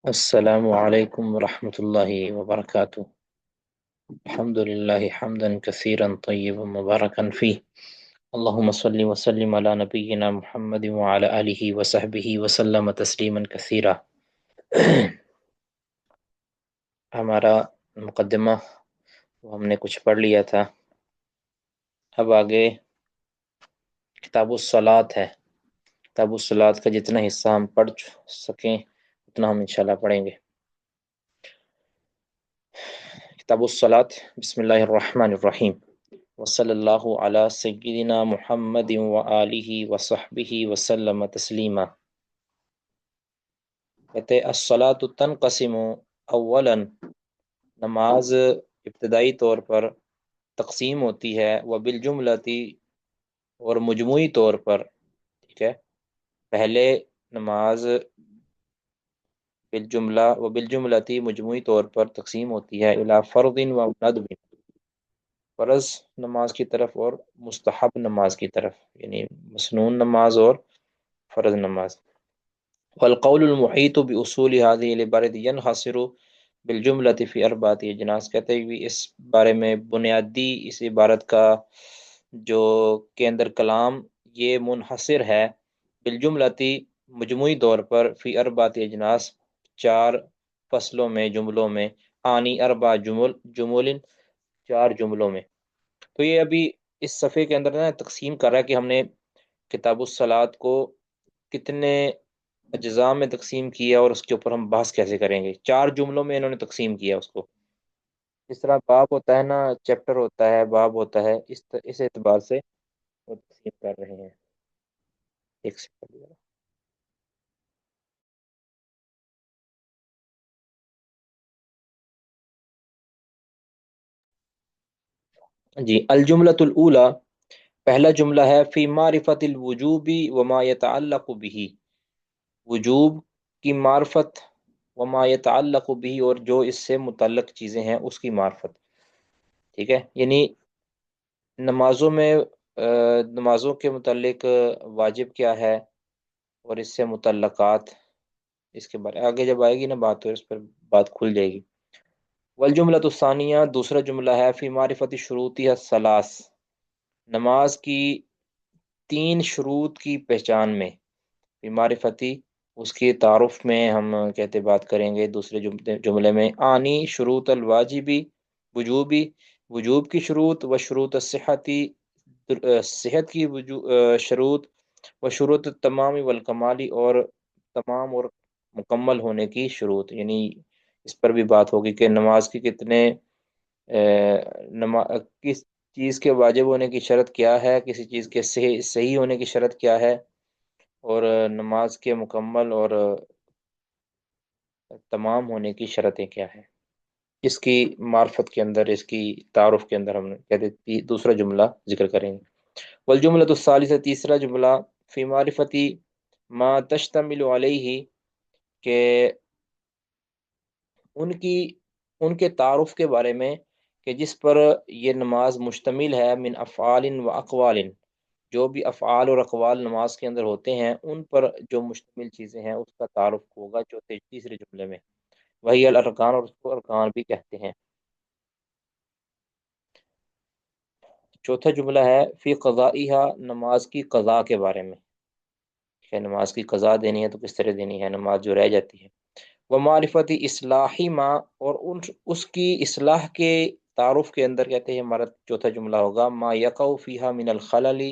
السلام علیکم ورحمۃ اللہ وبرکاتہ۔ الحمد للہ حمدا کثیرا طیبا مبارکا فیہ، اللہم صلی وسلم علی نبینا محمد وعلی آلہ وصحبہ وسلم تسلیما کثیرا۔ ہمارا مقدمہ وہ ہم نے کچھ پڑھ لیا تھا، اب آگے کتاب الصلاۃ ہے۔ کتاب الصلاۃ کا جتنا حصہ ہم پڑھ سکیں اتنا ہم انشاءاللہ پڑھیں گے۔ کتاب الصلاۃ، بسم اللہ الرحمن الرحیم، وصلی اللہ علی سیدنا محمد وآلہ وصحبہ وسلم تسلیما۔ کہتے الصلاۃ تنقسم اولا، نماز ابتدائی طور پر تقسیم ہوتی ہے، وبالجملتی، اور مجموعی طور پر، ٹھیک ہے، پہلے نماز بالجملہ وبالجملتی مجموعی طور پر تقسیم ہوتی ہے، الی فرض و ندب، فرض نماز کی طرف اور مستحب نماز کی طرف، یعنی مسنون نماز اور فرض نماز۔ والقول المحیط باصول هذه العبارۃ ينحصر بالجملۃ فی اربعۃ اجناس، کہتے ہیں اس بارے میں بنیادی اس عبارت کا جو کے اندر کلام یہ منحصر ہے، بالجملۃ مجموعی طور پر، فی اربعۃ اجناس چار فصلوں میں، جملوں میں، آنی اربع جمل چار جملوں میں۔ تو یہ ابھی اس صفحے کے اندر نا تقسیم کر رہا ہے کہ ہم نے کتاب الصلاۃ کو کتنے اجزاء میں تقسیم کیا اور اس کے اوپر ہم بحث کیسے کریں گے۔ چار جملوں میں انہوں نے تقسیم کیا اس کو، اس طرح باب ہوتا ہے نا، چیپٹر ہوتا ہے، باب ہوتا ہے، اس اعتبار سے وہ تقسیم کر رہے ہیں۔ ایک سیکنڈ۔ جی، الجملۃ الاولی، پہلا جملہ ہے، فی معرفت الوجوب وما یتعلق به، وجوب کی معرفت، وما یتعلق به، اور جو اس سے متعلق چیزیں ہیں اس کی معرفت، ٹھیک ہے، یعنی نمازوں میں نمازوں کے متعلق واجب کیا ہے اور اس سے متعلقات، اس کے بارے آگے جب آئے گی نا بات تو اس پر بات کھل جائے گی۔ والجملۃ الثانیہ، دوسرا جملہ ہے، فی معرفت شروطها الثلاث، نماز کی تین شروط کی پہچان میں، فی معرفتی اس کی تعارف میں ہم کہتے بات کریں گے دوسرے جملے میں، آنی شروط الواجبی، وجوبی، وجوب کی شروط، و شروط الصحتی، صحت کی شروط، و شروط التمام والکمالی، اور تمام اور مکمل ہونے کی شروط، یعنی اس پر بھی بات ہوگی کہ نماز کی کتنے کس چیز کے واجب ہونے کی شرط کیا ہے، کسی چیز کے صحیح ہونے کی شرط کیا ہے، اور نماز کے مکمل اور تمام ہونے کی شرطیں کیا ہیں، اس کی معرفت کے اندر، اس کی تعارف کے اندر ہم کہتے ہیں دوسرا جملہ ذکر کریں گے۔ والجملۃ الثالثہ، تیسرا جملہ، فی معرفتی ما تشتمل علیہ، کہ ان کے تعارف کے بارے میں کہ جس پر یہ نماز مشتمل ہے، من افعال و اقوال، جو بھی افعال اور اقوال نماز کے اندر ہوتے ہیں ان پر جو مشتمل چیزیں ہیں اس کا تعارف ہوگا چوتھے تیسرے جملے میں، وہی الارکان، اور اس کو ارکان بھی کہتے ہیں۔ چوتھا جملہ ہے، فی قضائیہ، نماز کی قضاء کے بارے میں، کہ نماز کی قضاء دینی ہے تو کس طرح دینی ہے، نماز جو رہ جاتی ہے۔ وہ معرفتی اصلاحی ما، اور اس کی اصلاح کے تعارف کے اندر کہتے ہیں ہمارا چوتھا جملہ ہوگا، ما یقع فیہا من الخلل،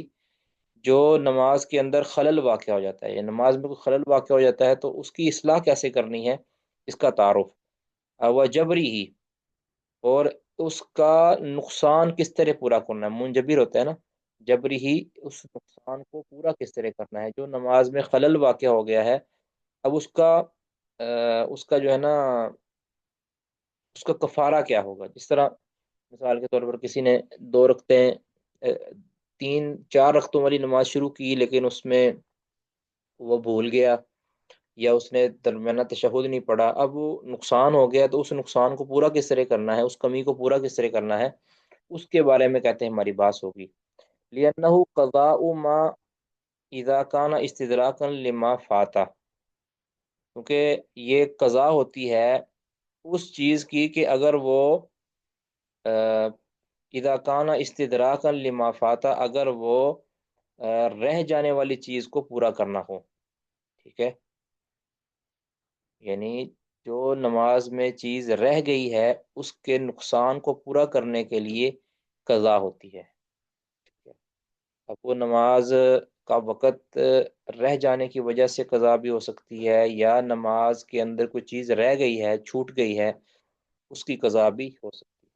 جو نماز کے اندر خلل واقع ہو جاتا ہے، یا نماز میں کوئی خلل واقع ہو جاتا ہے تو اس کی اصلاح کیسے کرنی ہے، اس کا تعارف۔ و جبری ہی، اور اس کا نقصان کس طرح پورا کرنا ہے، منجبر ہوتا ہے نا، جبری ہی، اس نقصان کو پورا کس طرح کرنا ہے، جو نماز میں خلل واقع ہو گیا ہے، اب اس کا جو ہے نا اس کا کفارہ کیا ہوگا۔ جس طرح مثال کے طور پر کسی نے دو رکعتیں تین چار رکعتوں والی نماز شروع کی لیکن اس میں وہ بھول گیا، یا اس نے درمیانہ تشہد نہیں پڑھا، اب وہ نقصان ہو گیا، تو اس نقصان کو پورا کس طرح کرنا ہے، اس کمی کو پورا کس طرح کرنا ہے، اس کے بارے میں کہتے ہیں ہماری بات ہوگی۔ لِأَنَّهُ قَضَاءُ مَا إِذَا كَانَ اسْتِدْرَاكًا لِمَا فَاتَ، کیونکہ یہ قضا ہوتی ہے اس چیز کی کہ اگر وہ اذا کان استدراکا لما فاتا، اگر وہ رہ جانے والی چیز کو پورا کرنا ہو، ٹھیک ہے، یعنی جو نماز میں چیز رہ گئی ہے اس کے نقصان کو پورا کرنے کے لیے قضا ہوتی ہے۔ اب وہ نماز کا وقت رہ جانے کی وجہ سے قضا بھی ہو سکتی ہے، یا نماز کے اندر کوئی چیز رہ گئی ہے، چھوٹ گئی ہے، اس کی قضا بھی ہو سکتی ہے۔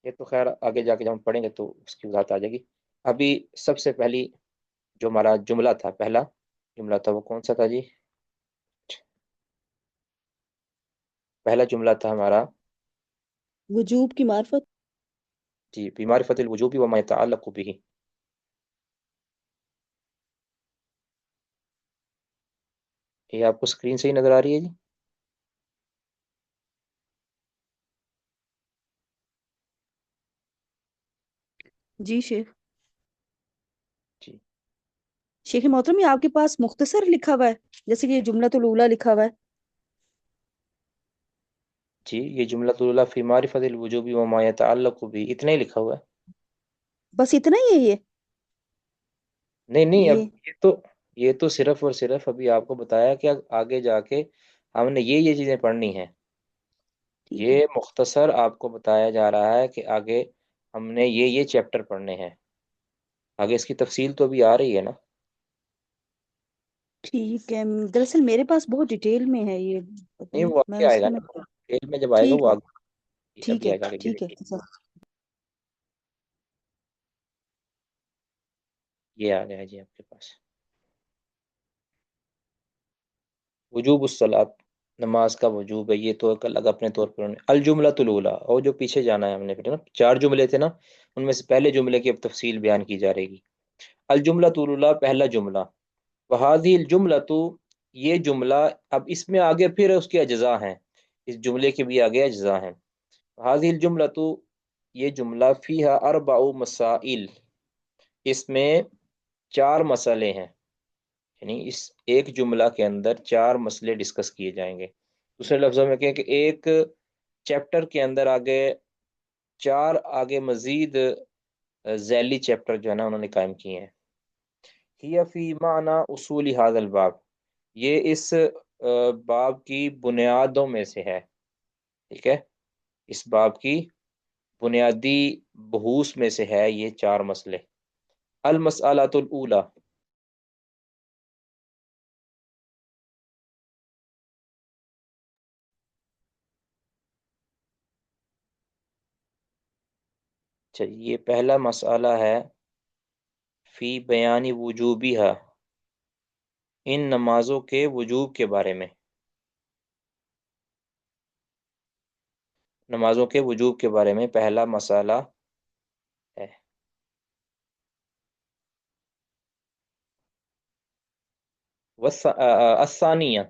یہ تو خیر آگے جا کے جب ہم پڑھیں گے تو اس کی وضاحت آ جائے گی۔ ابھی سب سے پہلی جو ہمارا جملہ تھا، پہلا جملہ تھا، وہ کون سا تھا جی؟ پہلا جملہ تھا ہمارا وجوب کی معرفت۔ جی، بمعرفت الوجوب وما يتعلق به۔ یہ آپ کو اسکرین سے ہی نظر آ رہی ہے جی؟ جی شیخ۔ جی شیخ محترم، یہ آپ کے پاس مختصر لکھا ہوا ہے، جیسے کہ یہ جملۃ الاولیٰ لکھا ہوا ہے۔ جی، یہ جملہ الاولیٰ فی معرفت الوجوب وما يتعلق به اتنا ہی لکھا ہوا ہے۔ بس اتنا ہی ہے یہ؟ نہیں نہیں، اب یہ یہ تو صرف اور صرف ابھی آپ کو بتایا کہ آگے جا کے ہم نے یہ چیزیں پڑھنی ہیں۔ ٹھیک ہے، یہ مختصر آپ کو بتایا جا رہا ہے کہ آگے ہم نے یہ چیپٹر پڑھنے ہیں، آگے اس کی تفصیل تو ابھی آ رہی ہے نا۔ ٹھیک ہے۔ دراصل میرے پاس بہت ڈیٹیل میں ہے یہ، پتہ نہیں، نہیں وہ میں آگے اس آئے گا میں۔ نا، ڈیل میں جب آئے گا ٹھیک وہ ہے، آگے، ٹھیک ابھی ہے، آئے گا آگے ٹھیک ہے۔ دیکھیے۔ یہ آ گیا جی آپ کے پاس، وجوب الصلاۃ، نماز کا وجوب ہے، یہ تو ایک الگ اپنے طور پر الجملۃ الاولیٰ، اور جو پیچھے جانا ہے ہم نے پھر نا 4 جملے تھے نا، ان میں سے پہلے جملے کی اب تفصیل بیان کی جا رہی گی۔ الجملۃ الاولیٰ، پہلا جملہ، وہذی الجملۃ، یہ جملہ، اب اس میں آگے پھر اس کے اجزاء ہیں، اس جملے کے بھی آگے اجزاء ہیں۔ وہذی الجملۃ، یہ جملہ، فیہا اربع مسائل، اس میں 4 مسئلے ہیں، یعنی اس ایک جملہ کے اندر 4 مسئلے ڈسکس کیے جائیں گے۔ دوسرے لفظوں میں کہیں کہ ایک چیپٹر کے اندر آگے 4 آگے مزید ذیلی چیپٹر جو ہے نا انہوں نے قائم کیے ہیں۔ ہی فی معنی اصول ھذا الباب، یہ اس باب کی بنیادوں میں سے ہے، ٹھیک ہے، اس باب کی بنیادی بحوث میں سے ہے یہ 4 مسئلے۔ المسألۃ الاولی، یہ پہلا مسئلہ ہے فی بیان وجوبیہا، ان نمازوں کے وجوب کے بارے میں، نمازوں کے وجوب کے بارے میں پہلا مسئلہ ہے۔ الثانیہ،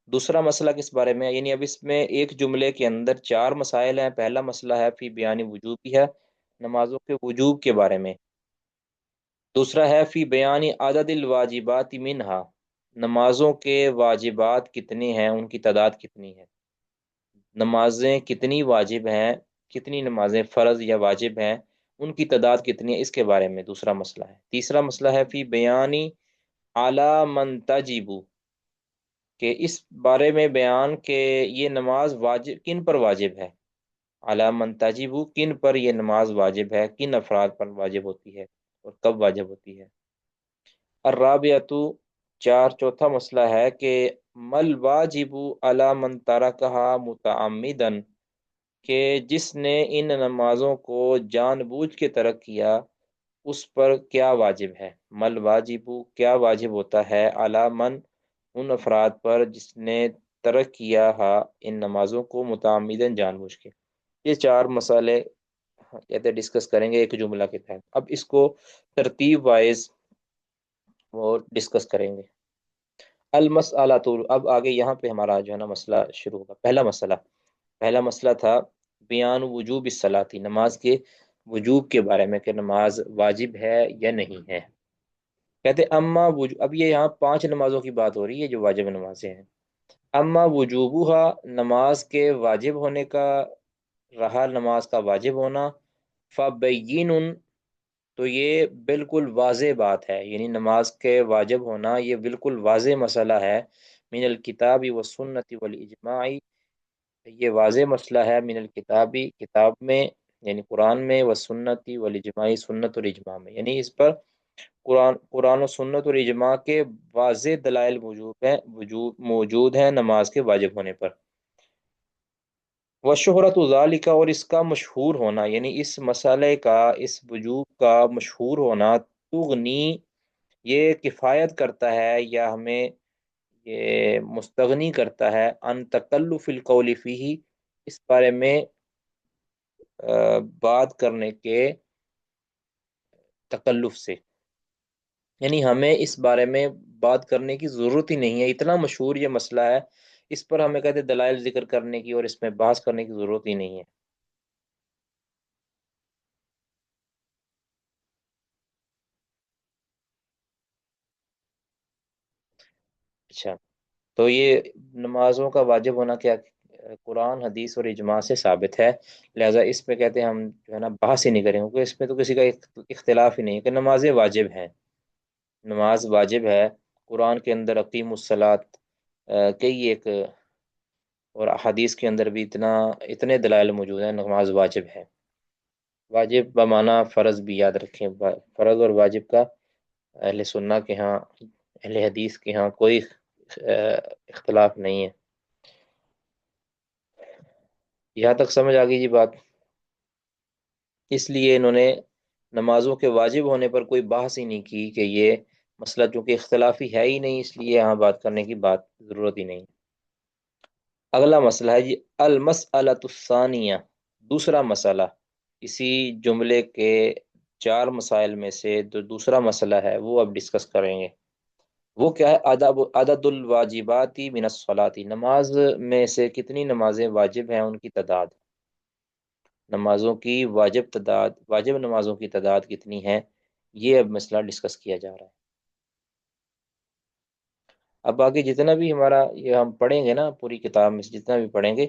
دوسرا مسئلہ کس بارے میں ہے؟ یعنی اب اس میں ایک جملے کے اندر 4 مسائل ہیں۔ پہلا مسئلہ ہے فی بیان وجوبیہا، نمازوں کے وجوب کے بارے میں۔ دوسرا ہے فی بیان عدد الواجبات منہا، نمازوں کے واجبات کتنے ہیں، ان کی تعداد کتنی ہے، نمازیں کتنی واجب ہیں، کتنی نمازیں فرض یا واجب ہیں، ان کی تعداد کتنی ہے، اس کے بارے میں دوسرا مسئلہ ہے۔ تیسرا مسئلہ ہے فی بیانی اعلی من تجب، کہ اس بارے میں بیان کہ یہ نماز واجب کن پر واجب ہے، اعلی من تجب، کن پر یہ نماز واجب ہے، کن افراد پر واجب ہوتی ہے اور کب واجب ہوتی ہے۔ الرابعۃ، چوتھا مسئلہ ہے کہ مل واجب علی من ترکھا متعمدا، کہ جس نے ان نمازوں کو جان بوجھ کے ترک کیا اس پر کیا واجب ہے۔ مل واجب، کیا واجب ہوتا ہے، علی من، ان افراد پر جس نے ترک کیا ان نمازوں کو متعمدن، جان بوجھ کے۔ یہ 4 مسئلے کہتے ڈسکس کریں گے ایک جملہ کے تحت۔ اب اس کو ترتیب وائز وہ ڈسکس کریں گے۔ المسئلہ، تو اب آگے یہاں پہ ہمارا جو ہے نا مسئلہ شروع ہوگا۔ پہلا مسئلہ تھا بیان وجوب الصلاۃ، نماز کے وجوب کے بارے میں، کہ نماز واجب ہے یا نہیں ہے۔ کہتے اب یہ یہاں 5 نمازوں کی بات ہو رہی ہے جو واجب نمازیں ہیں۔ اما وجوبہا، نماز کے واجب ہونے کا رہا نماز کا واجب ہونا، فبین، تو یہ بالکل واضح بات ہے، یعنی نماز کے واجب ہونا یہ بالکل واضح مسئلہ ہے، من الکتاب و سنت والاجماع، یہ واضح مسئلہ ہے من الکتابی، کتاب میں یعنی قرآن میں، و سنتی والاجماعی، سنت اور اجماع میں، یعنی اس پر قرآن و سنت اور اجماع کے واضح دلائل موجود ہیں نماز کے واجب ہونے پر۔ وشہرت ذالک، اور اس کا مشہور ہونا، یعنی اس مسئلے کا، اس وجوب کا مشہور ہونا، تغنی، یہ کفایت کرتا ہے یا ہمیں یہ مستغنی کرتا ہے، ان تکلف القول فیہ، اس بارے میں بات کرنے کے تکلف سے، یعنی ہمیں اس بارے میں بات کرنے کی ضرورت ہی نہیں ہے، اتنا مشہور یہ مسئلہ ہے، اس پر ہمیں کہتے ہیں دلائل ذکر کرنے کی اور اس میں بحث کرنے کی ضرورت ہی نہیں ہے۔ اچھا، تو یہ نمازوں کا واجب ہونا کیا قرآن حدیث اور اجماع سے ثابت ہے، لہذا اس پہ کہتے ہیں ہم جو ہے نا بحث ہی نہیں کریں گے، کیونکہ اس میں تو کسی کا اختلاف ہی نہیں ہے کہ نمازیں واجب ہیں، نماز واجب ہے، قرآن کے اندر اقیم الصلاۃ کئی ایک، اور حدیث کے اندر بھی اتنے دلائل موجود ہیں، نماز واجب ہے، واجب بمعنی فرض بھی یاد رکھیں، فرض اور واجب کا اہل سنہ کے ہاں، اہل حدیث کے ہاں کوئی اختلاف نہیں ہے۔ یہاں تک سمجھ آ گئی جی بات؟ اس لیے انہوں نے نمازوں کے واجب ہونے پر کوئی بحث ہی نہیں کی کہ یہ مسئلہ چونکہ اختلافی ہے ہی نہیں، اس لیے یہاں بات کرنے کی ضرورت ہی نہیں۔ اگلا مسئلہ ہے جی المسئلۃ الثانیہ، دوسرا مسئلہ، اسی جملے کے 4 مسائل میں سے جو دوسرا مسئلہ ہے وہ اب ڈسکس کریں گے، وہ کیا ہے؟ عدد الواجبات من الصلاۃ، نماز میں سے کتنی نمازیں واجب ہیں ان کی تعداد، نمازوں کی واجب نمازوں کی تعداد کتنی ہے، یہ اب مسئلہ ڈسکس کیا جا رہا ہے۔ اب باقی جتنا بھی ہمارا یہ ہم پڑھیں گے نا، پوری کتاب میں سے جتنا بھی پڑھیں گے،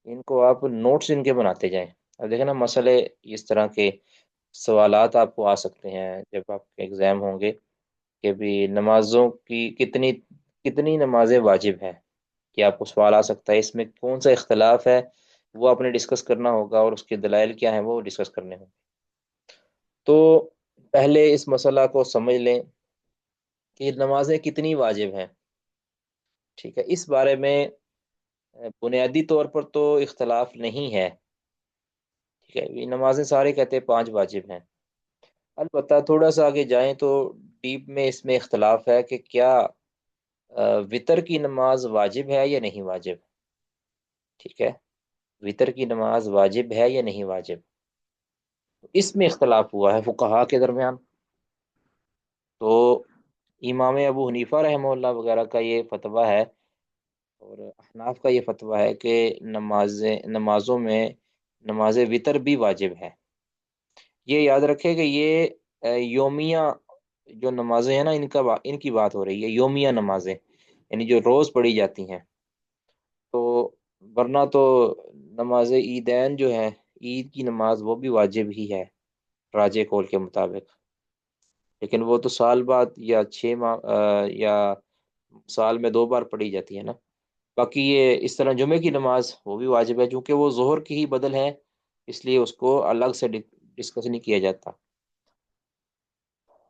ان کو آپ نوٹس ان کے بناتے جائیں۔ اب دیکھیں نا مسئلے اس طرح کے سوالات آپ کو آ سکتے ہیں جب آپ کے ایگزام ہوں گے کہ بھی نمازوں کی کتنی نمازیں واجب ہیں، کہ آپ کو سوال آ سکتا ہے، اس میں کون سا اختلاف ہے وہ آپ نے ڈسکس کرنا ہوگا، اور اس کے دلائل کیا ہیں وہ ڈسکس کرنے ہوں گے۔ تو پہلے اس مسئلہ کو سمجھ لیں کہ نمازیں کتنی واجب ہیں، ٹھیک ہے؟ اس بارے میں بنیادی طور پر تو اختلاف نہیں ہے، ٹھیک ہے؟ یہ نمازیں سارے کہتے ہیں 5 واجب ہیں، البتہ تھوڑا سا آگے جائیں تو ڈیپ میں اس میں اختلاف ہے کہ کیا وطر کی نماز واجب ہے یا نہیں واجب، ٹھیک ہے؟ وطر کی نماز واجب ہے یا نہیں واجب، اس میں اختلاف ہوا ہے فقہا کے درمیان۔ تو امام ابو حنیفہ رحمہ اللہ وغیرہ کا یہ فتویٰ ہے، اور احناف کا یہ فتویٰ ہے کہ نمازوں میں نماز وطر بھی واجب ہے۔ یہ یاد رکھے کہ یہ یومیہ جو نمازیں ہیں نا، ان کی بات ہو رہی ہے، یومیہ نمازیں، یعنی جو روز پڑھی جاتی ہیں، تو ورنہ تو نماز عیدین جو ہے، عید کی نماز وہ بھی واجب ہی ہے راجح قول کے مطابق، لیکن وہ تو سال بعد یا 6 ماہ یا سال میں 2 بار پڑھی جاتی ہے نا۔ باقی یہ اس طرح جمعے کی نماز وہ بھی واجب ہے، چونکہ وہ ظہر کی ہی بدل ہے، اس لیے اس کو الگ سے ڈسکس نہیں کیا جاتا،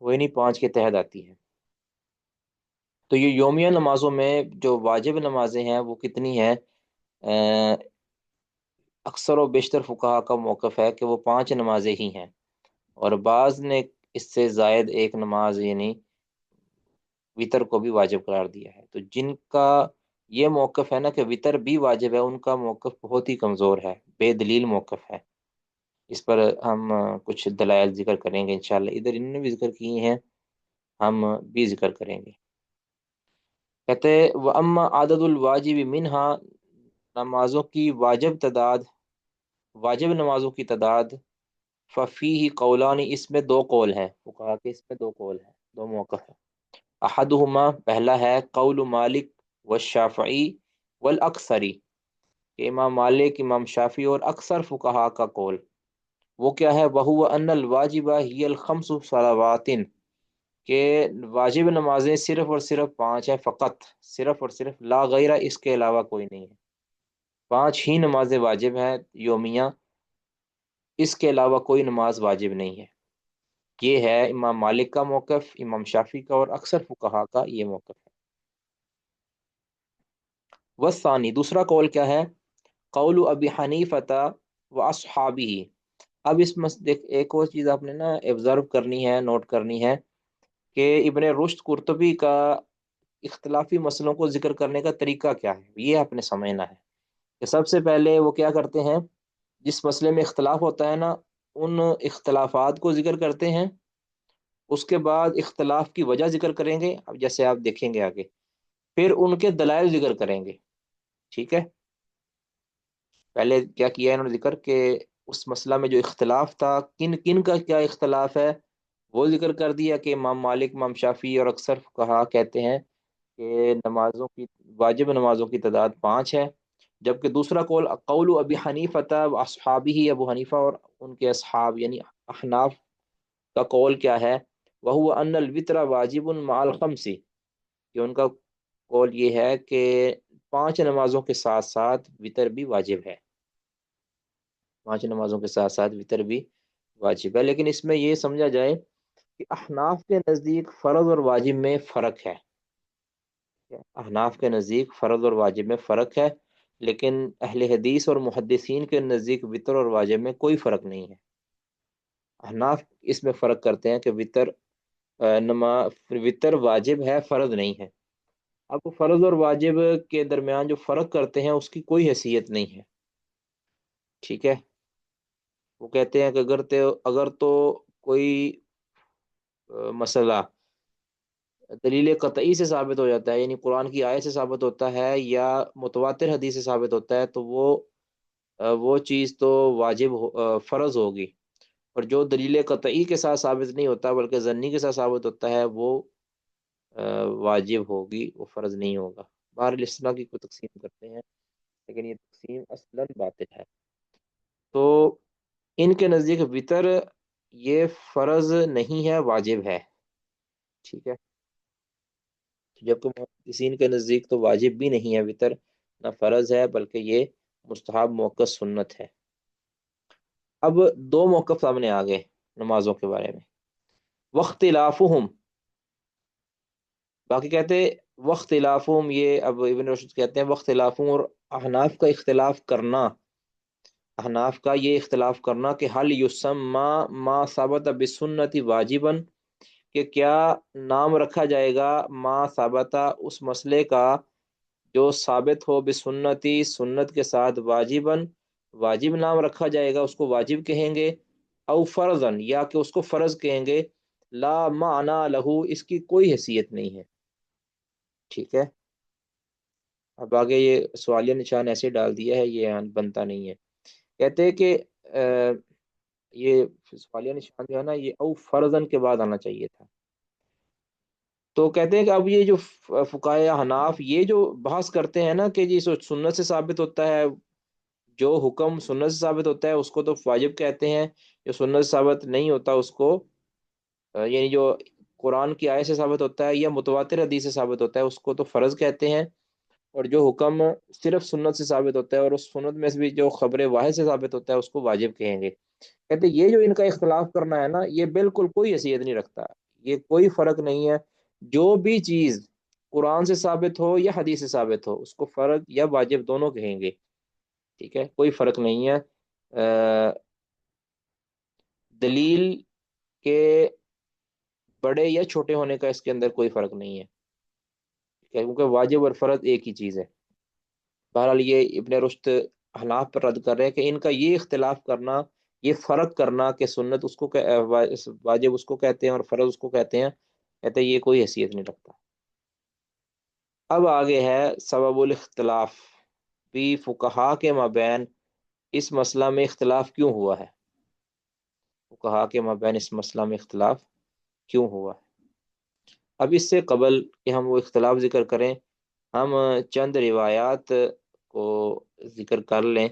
وہ انہیں 5 کے تحت آتی ہے۔ تو یہ یومیہ نمازوں میں جو واجب نمازیں ہیں وہ کتنی ہیں؟ اکثر و بیشتر فقہا کا موقف ہے کہ وہ 5 نمازیں ہی ہیں، اور بعض نے اس سے زائد ایک نماز یعنی وطر کو بھی واجب قرار دیا ہے۔ تو جن کا یہ موقف ہے نا کہ وطر بھی واجب ہے، ان کا موقف بہت ہی کمزور ہے، بے دلیل موقف ہے۔ اس پر ہم کچھ دلائل ذکر کریں گے انشاءاللہ، ادھر انہوں نے بھی ذکر کی ہیں، ہم بھی ذکر کریں گے۔ کہتے وَأَمَّا عَدَدُ الْوَاجِبِ مِنْهَا، نمازوں کی واجب نمازوں کی تعداد، ففیہ قولان، اس میں 2 قول ہیں فقہا کے، اس میں 2 قول ہیں، دو موقف ہے۔ احدہما پہلا ہے قول مالک والشافعی والاکثری، کہ امام مالک، امام شافعی اور اکثر فقہا کا قول وہ کیا ہے، وہو ان الواجبہ ہی الخمس صلوات، کہ واجب نمازیں صرف اور صرف پانچ ہیں، فقط صرف اور صرف، لا غیرہ اس کے علاوہ کوئی نہیں ہے، پانچ ہی نمازیں واجب ہیں یومیہ، اس کے علاوہ کوئی نماز واجب نہیں ہے۔ یہ ہے امام مالک کا موقف، امام شافعی کا اور اکثر فقہا کا یہ موقف ہے۔ والثانی دوسرا قول کیا ہے، قول ابی حنیفۃ و اصحابہ۔ اب اس دیکھ ایک اور چیز آپ نے نا آبزرو کرنی ہے، نوٹ کرنی ہے، کہ ابن رشد قرطبی کا اختلافی مسئلوں کو ذکر کرنے کا طریقہ کیا ہے، یہ آپ نے سمجھنا ہے کہ سب سے پہلے وہ کیا کرتے ہیں، جس مسئلے میں اختلاف ہوتا ہے نا، ان اختلافات کو ذکر کرتے ہیں، اس کے بعد اختلاف کی وجہ ذکر کریں گے، اب جیسے آپ دیکھیں گے آگے، پھر ان کے دلائل ذکر کریں گے، ٹھیک ہے۔ پہلے کیا کیا ہے انہوں نے ذکر، کہ اس مسئلہ میں جو اختلاف تھا، کن کن کا کیا اختلاف ہے وہ ذکر کر دیا، کہ امام مالک، امام شافعی اور اکثر فقہا کہتے ہیں کہ نمازوں کی واجب نمازوں کی تعداد پانچ ہے، جبکہ دوسرا قول قول ابی حنیفہ و اصحابہ، ابو حنیفہ اور ان کے اصحاب یعنی احناف کا قول کیا ہے، وہو ان الوتر واجب مع الخمس، کہ ان کا قول یہ ہے کہ پانچ نمازوں کے ساتھ ساتھ وتر بھی واجب ہے، پانچ نمازوں کے ساتھ ساتھ وتر بھی واجب ہے۔ لیکن اس میں یہ سمجھا جائے کہ احناف کے نزدیک فرض اور واجب میں فرق ہے، احناف کے نزدیک فرض اور واجب میں فرق ہے، لیکن اہل حدیث اور محدثین کے نزدیک وتر اور واجب میں کوئی فرق نہیں ہے۔ احناف اس میں فرق کرتے ہیں کہ وتر واجب ہے، فرض نہیں ہے۔ اب وہ فرض اور واجب کے درمیان جو فرق کرتے ہیں اس کی کوئی حیثیت نہیں ہے، ٹھیک ہے۔ وہ کہتے ہیں کہ اگر تو کوئی مسئلہ دلیل قطعی سے ثابت ہو جاتا ہے، یعنی قرآن کی آیت سے ثابت ہوتا ہے یا متواتر حدیث سے ثابت ہوتا ہے، تو وہ چیز تو فرض ہوگی، اور جو دلیل قطعی کے ساتھ ثابت نہیں ہوتا بلکہ ظنی کے ساتھ ثابت ہوتا ہے وہ واجب ہوگی، وہ فرض نہیں ہوگا۔ بہرحال اس طرح کی کوئی تقسیم کرتے ہیں، لیکن یہ تقسیم اصلاً باطل ہے۔ تو ان کے نزدیک وتر یہ فرض نہیں ہے، واجب ہے، ٹھیک ہے، جبکہ محدثین کے نزدیک تو واجب بھی نہیں ہے وتر، نہ فرض ہے بلکہ یہ مستحب موقع سنت ہے۔ اب دو موقف سامنے آ گئے نمازوں کے بارے میں، واختلافہم، باقی کہتے واختلافہم، یہ اب ابن رشد کہتے ہیں واختلافہم، اور احناف کا اختلاف کرنا، احناف کا یہ اختلاف کرنا کہ حل یسمى ما ثبت بسنت واجبا، کہ کیا نام رکھا جائے گا ما ثبت اس مسئلے کا جو ثابت ہو بسنتی سنت کے ساتھ، واجباً واجب نام رکھا جائے گا، اس کو واجب کہیں گے، او فرضاً یا کہ اس کو فرض کہیں گے، لا معنی لہو اس کی کوئی حیثیت نہیں ہے، ٹھیک ہے۔ اب آگے یہ سوالیہ نشان ایسے ڈال دیا ہے، یہ بنتا نہیں ہے، کہتے ہیں کہ یہ سوالیہ نشان جو ہے نا یہ او فرضاً کے بعد آنا چاہیے تھا۔ تو کہتے ہیں کہ اب یہ جو فقہائے حناف یہ جو بحث کرتے ہیں نا کہ جی سنت سے ثابت ہوتا ہے، جو حکم سنت سے ثابت ہوتا ہے اس کو تو واجب کہتے ہیں، جو سنت سے ثابت نہیں ہوتا اس کو یعنی جو قرآن کی آیت سے ثابت ہوتا ہے یا متواتر حدیث سے ثابت ہوتا ہے اس کو تو فرض کہتے ہیں، اور جو حکم صرف سنت سے ثابت ہوتا ہے اور اس سنت میں سے بھی جو خبر واحد سے ثابت ہوتا ہے اس کو واجب کہیں گے۔ کہتے ہیں یہ جو ان کا اختلاف کرنا ہے نا یہ بالکل کوئی حیثیت نہیں رکھتا، یہ کوئی فرق نہیں ہے، جو بھی چیز قرآن سے ثابت ہو یا حدیث سے ثابت ہو اس کو فرض یا واجب دونوں کہیں گے، ٹھیک ہے، کوئی فرق نہیں ہے۔ دلیل کے بڑے یا چھوٹے ہونے کا اس کے اندر کوئی فرق نہیں ہے، کیونکہ واجب اور فرض ایک ہی چیز ہے۔ بہرحال یہ ابن رشد احناف پر رد کر رہے ہیں کہ ان کا یہ اختلاف کرنا، یہ فرق کرنا کہ سنت اس کو واجب اس کو کہتے ہیں اور فرض اس کو کہتے ہیں، کہتے ہیں یہ کوئی حیثیت نہیں رکھتا۔ اب آگے ہے سبب الاختلاف فی فقہا کے مابین، اس مسئلہ میں اختلاف کیوں ہوا ہے، فقہا کے مابین اس مسئلہ میں اختلاف کیوں ہوا ہے۔ اب اس سے قبل کہ ہم وہ اختلاف ذکر کریں، ہم چند روایات کو ذکر کر لیں۔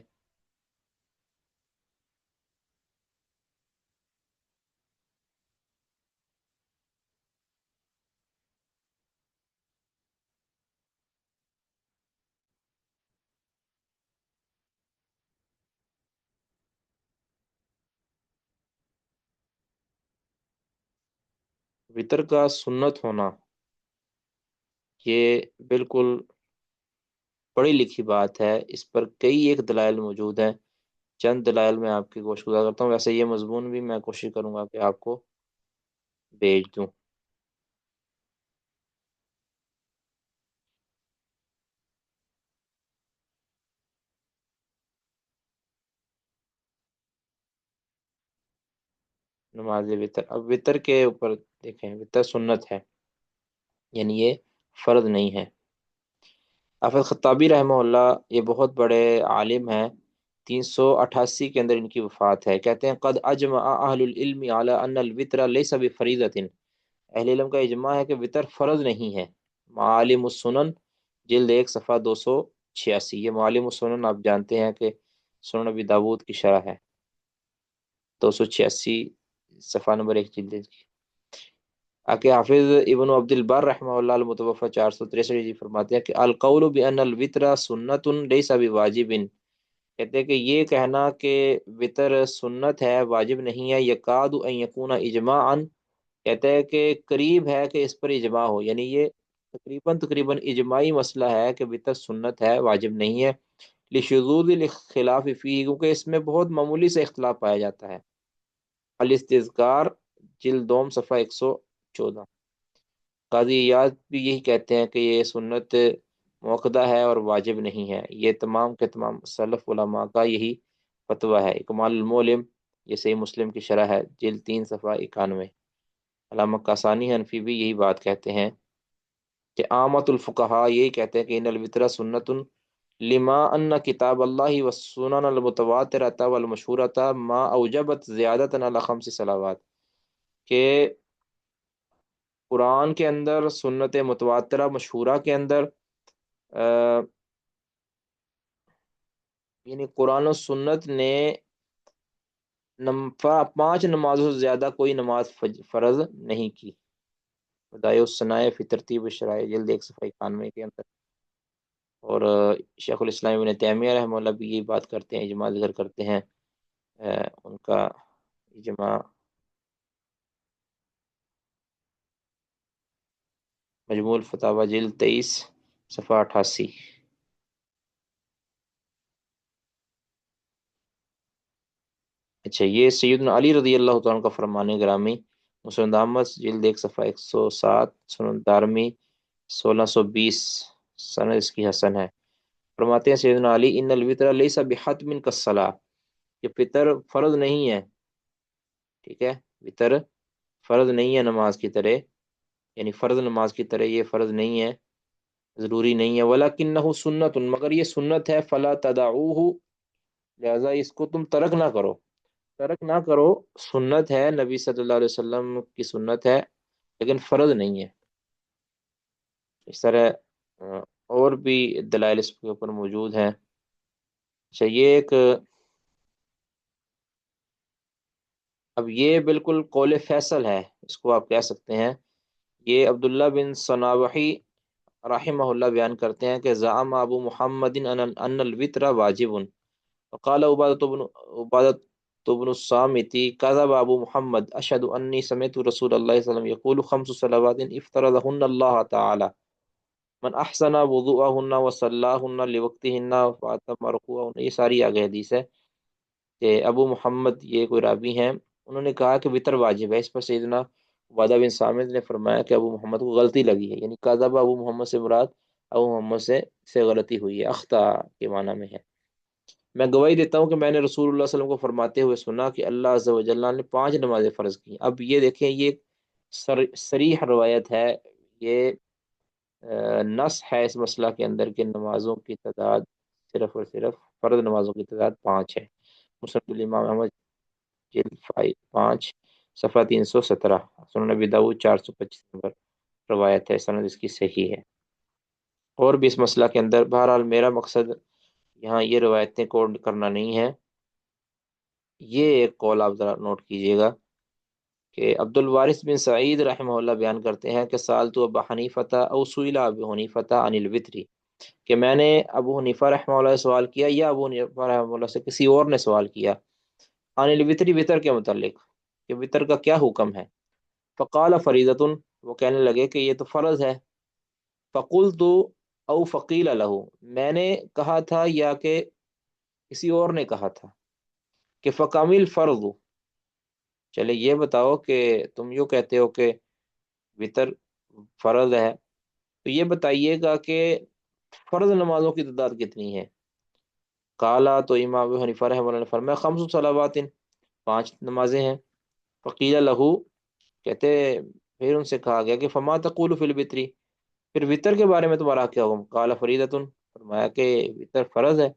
وطر کا سنت ہونا یہ بالکل پڑھی لکھی بات ہے، اس پر کئی ایک دلائل موجود ہیں۔ چند دلائل میں آپ کی گوش گزار کرتا ہوں، ویسے یہ مضمون بھی میں کوشش کروں گا کہ آپ کو بھیج دوں۔ نماز وطر، اب وطر کے اوپر دیکھیں، وطر سنت ہے، یعنی یہ فرض نہیں ہے۔ حافظ خطابی رحمہ اللہ یہ بہت بڑے عالم ہیں، 388 کے اندر ان کی وفات ہے۔ کہتے ہیں قد اجمع اہل العلم علی ان الوتر لیس بفریضۃ، اہل علم کا اجماع ہے کہ وطر فرض نہیں ہے۔ معالم السنن جلد 1 صفحہ 286، یہ معالم السنن آپ جانتے ہیں کہ سنن ابی داود کی شرح ہے، 286 صفحہ نمبر 1 جلد کی۔ کہ حافظ ابن عبد البر رحمہ اللہ المتوفى 463 جی فرماتے ہیں کہ القول بان الوتر سنت لیس بواجب، کہتے ہیں کہ یہ کہنا کہ وطر سنت ہے واجب نہیں ہے، یکاد ان یکون اجماعا، کہتے ہیں کہ قریب ہے کہ اس پر اجماع ہو، یعنی یہ تقریباً اجماعی مسئلہ ہے کہ وطر سنت ہے واجب نہیں ہے، لشذوذ الخلاف فيه، کیونکہ اس میں بہت معمولی سے اختلاف پایا جاتا ہے۔ الاستذکار جلد دوم صفحہ 114۔ قاضی ایاز بھی یہی کہتے ہیں کہ یہ سنت موقدہ ہے اور واجب نہیں ہے، یہ تمام کے تمام سلف علماء کا یہی فتویٰ ہے۔ اکمال المولم یہ صحیح مسلم کی شرح ہے، جلد 3 صفحہ 91۔ علامہ کاسانی حنفی بھی یہی بات کہتے ہیں کہ عامت الفقہاء یہی کہتے ہیں کہ ان الوتر سنت لما ان کتاب اللہ والسنن المتواترۃ والمشہورۃ ما اوجبت زیادۃ علی 5 صلوات، کہ قرآن کے اندر، سنت متواترہ مشہورہ کے اندر یعنی قرآن و سنت نے 5 نمازوں سے زیادہ کوئی نماز فرض نہیں کی۔ بدائع الصنائع فی ترتیب الشرائع جلد 1 صفحہ 91 کے اندر۔ اور شیخ الاسلام ابن تیمیہ رحمہ اللہ بھی یہی بات کرتے ہیں، اجماع ذکر کرتے ہیں، ان کا اجماع مجموع الفتاوی جلد 23 صفحہ 88۔ اچھا، یہ سیدنا علی رضی اللہ تعالیٰ عنہ کا فرمان گرامی، مسند احمد جلد 1 صفحہ 107، سنن دارمی 1620، سند اس کی حسن ہے۔ فرماتے ہیں سیدنا علی ان الوتر لیس بحتم کالصلاۃ، یہ وطر فرض نہیں ہے، ٹھیک ہے، وطر فرض نہیں ہے نماز کی طرح، یعنی فرض نماز کی طرح یہ فرض نہیں ہے، ضروری نہیں ہے، ولکنہ سنت، مگر یہ سنت ہے، فلا تدعوہ، لہذا اس کو تم ترک نہ کرو، ترک نہ کرو، سنت ہے، نبی صلی اللہ علیہ وسلم کی سنت ہے لیکن فرض نہیں ہے۔ اس طرح اور بھی دلائل اس کے اوپر موجود ہیں۔ اچھا، یہ ایک، اب یہ بالکل قول فیصل ہے، اس کو آپ کہہ سکتے ہیں، یہ عبداللہ بن صنابحی رحمہ اللہ بیان کرتے ہیں کہ زعم ابو محمد ان الوتر واجب، وقال عبادة بن الصامت كذب ابو محمد اشهد اني سمعت رسول الله صلى الله عليه وسلم يقول 5 صلوات افترضهن الله تعالى من احسن وضوءهن وصلاهن لوقتهن فاتم ركوعهن، یہ ساری آگے حدیث ہے کہ ابو محمد یہ کوئی راوی ہیں، انہوں نے کہا کہ وطر واجب ہے، اس پر سیدنا عبادہ بن سامد نے فرمایا کہ ابو محمد کو غلطی لگی ہے، یعنی کذب ابو محمد سے مراد ابو محمد سے غلطی ہوئی ہے، اخطا کے معنی میں ہے۔ میں گواہی دیتا ہوں کہ میں نے رسول اللہ صلی اللہ علیہ وسلم کو فرماتے ہوئے سنا کہ اللہ عز و جل نے 5 نمازیں فرض کی۔ اب یہ دیکھیں، یہ صریح روایت ہے، یہ نص ہے اس مسئلہ کے اندر کہ نمازوں کی تعداد صرف اور صرف فرض نمازوں کی تعداد 5 ہے۔ مسند الامام احمد جلد 5 صفحہ 317، سنن نبی داؤد 425 نمبر۔ روایت ہے، سند اس کی صحیح ہے۔ اور بھی اس مسئلہ کے اندر، بہرحال میرا مقصد یہاں یہ روایتیں کوٹ کرنا نہیں ہے۔ یہ ایک قول آپ ذرا نوٹ کیجئے گا کہ عبد الوارث بن سعید رحمہ اللہ بیان کرتے ہیں کہ سالت ابا حنیفۃ او سئل ابو حنیفۃ عن الوتر، کہ میں نے ابو حنیفہ رحمہ اللہ سے سوال کیا، یا ابو حنیفہ رحمہ اللہ سے کسی اور نے سوال کیا، عن الوتر، وطر کے متعلق، کہ وطر کا کیا حکم ہے۔ فقال فریضۃ، وہ کہنے لگے کہ یہ تو فرض ہے۔ فقلت او فقیل له، میں نے کہا تھا یا کہ کسی اور نے کہا تھا کہ فکامل فرض، چلے یہ بتاؤ کہ تم یوں کہتے ہو کہ وطر فرض ہے، تو یہ بتائیے گا کہ فرض نمازوں کی تعداد کتنی ہے۔ کالا، تو امام ابو حنیفہ رحمہ اللہ نے فرمایا خمس صلوات، 5 نمازیں ہیں۔ فقیل لہو، کہتے پھر ان سے کہا گیا کہ فما تقول فی الوتر، پھر وطر کے بارے میں تمہارا کیا حکم۔ قال فریضۃ، فرمایا کہ وطر فرض ہے۔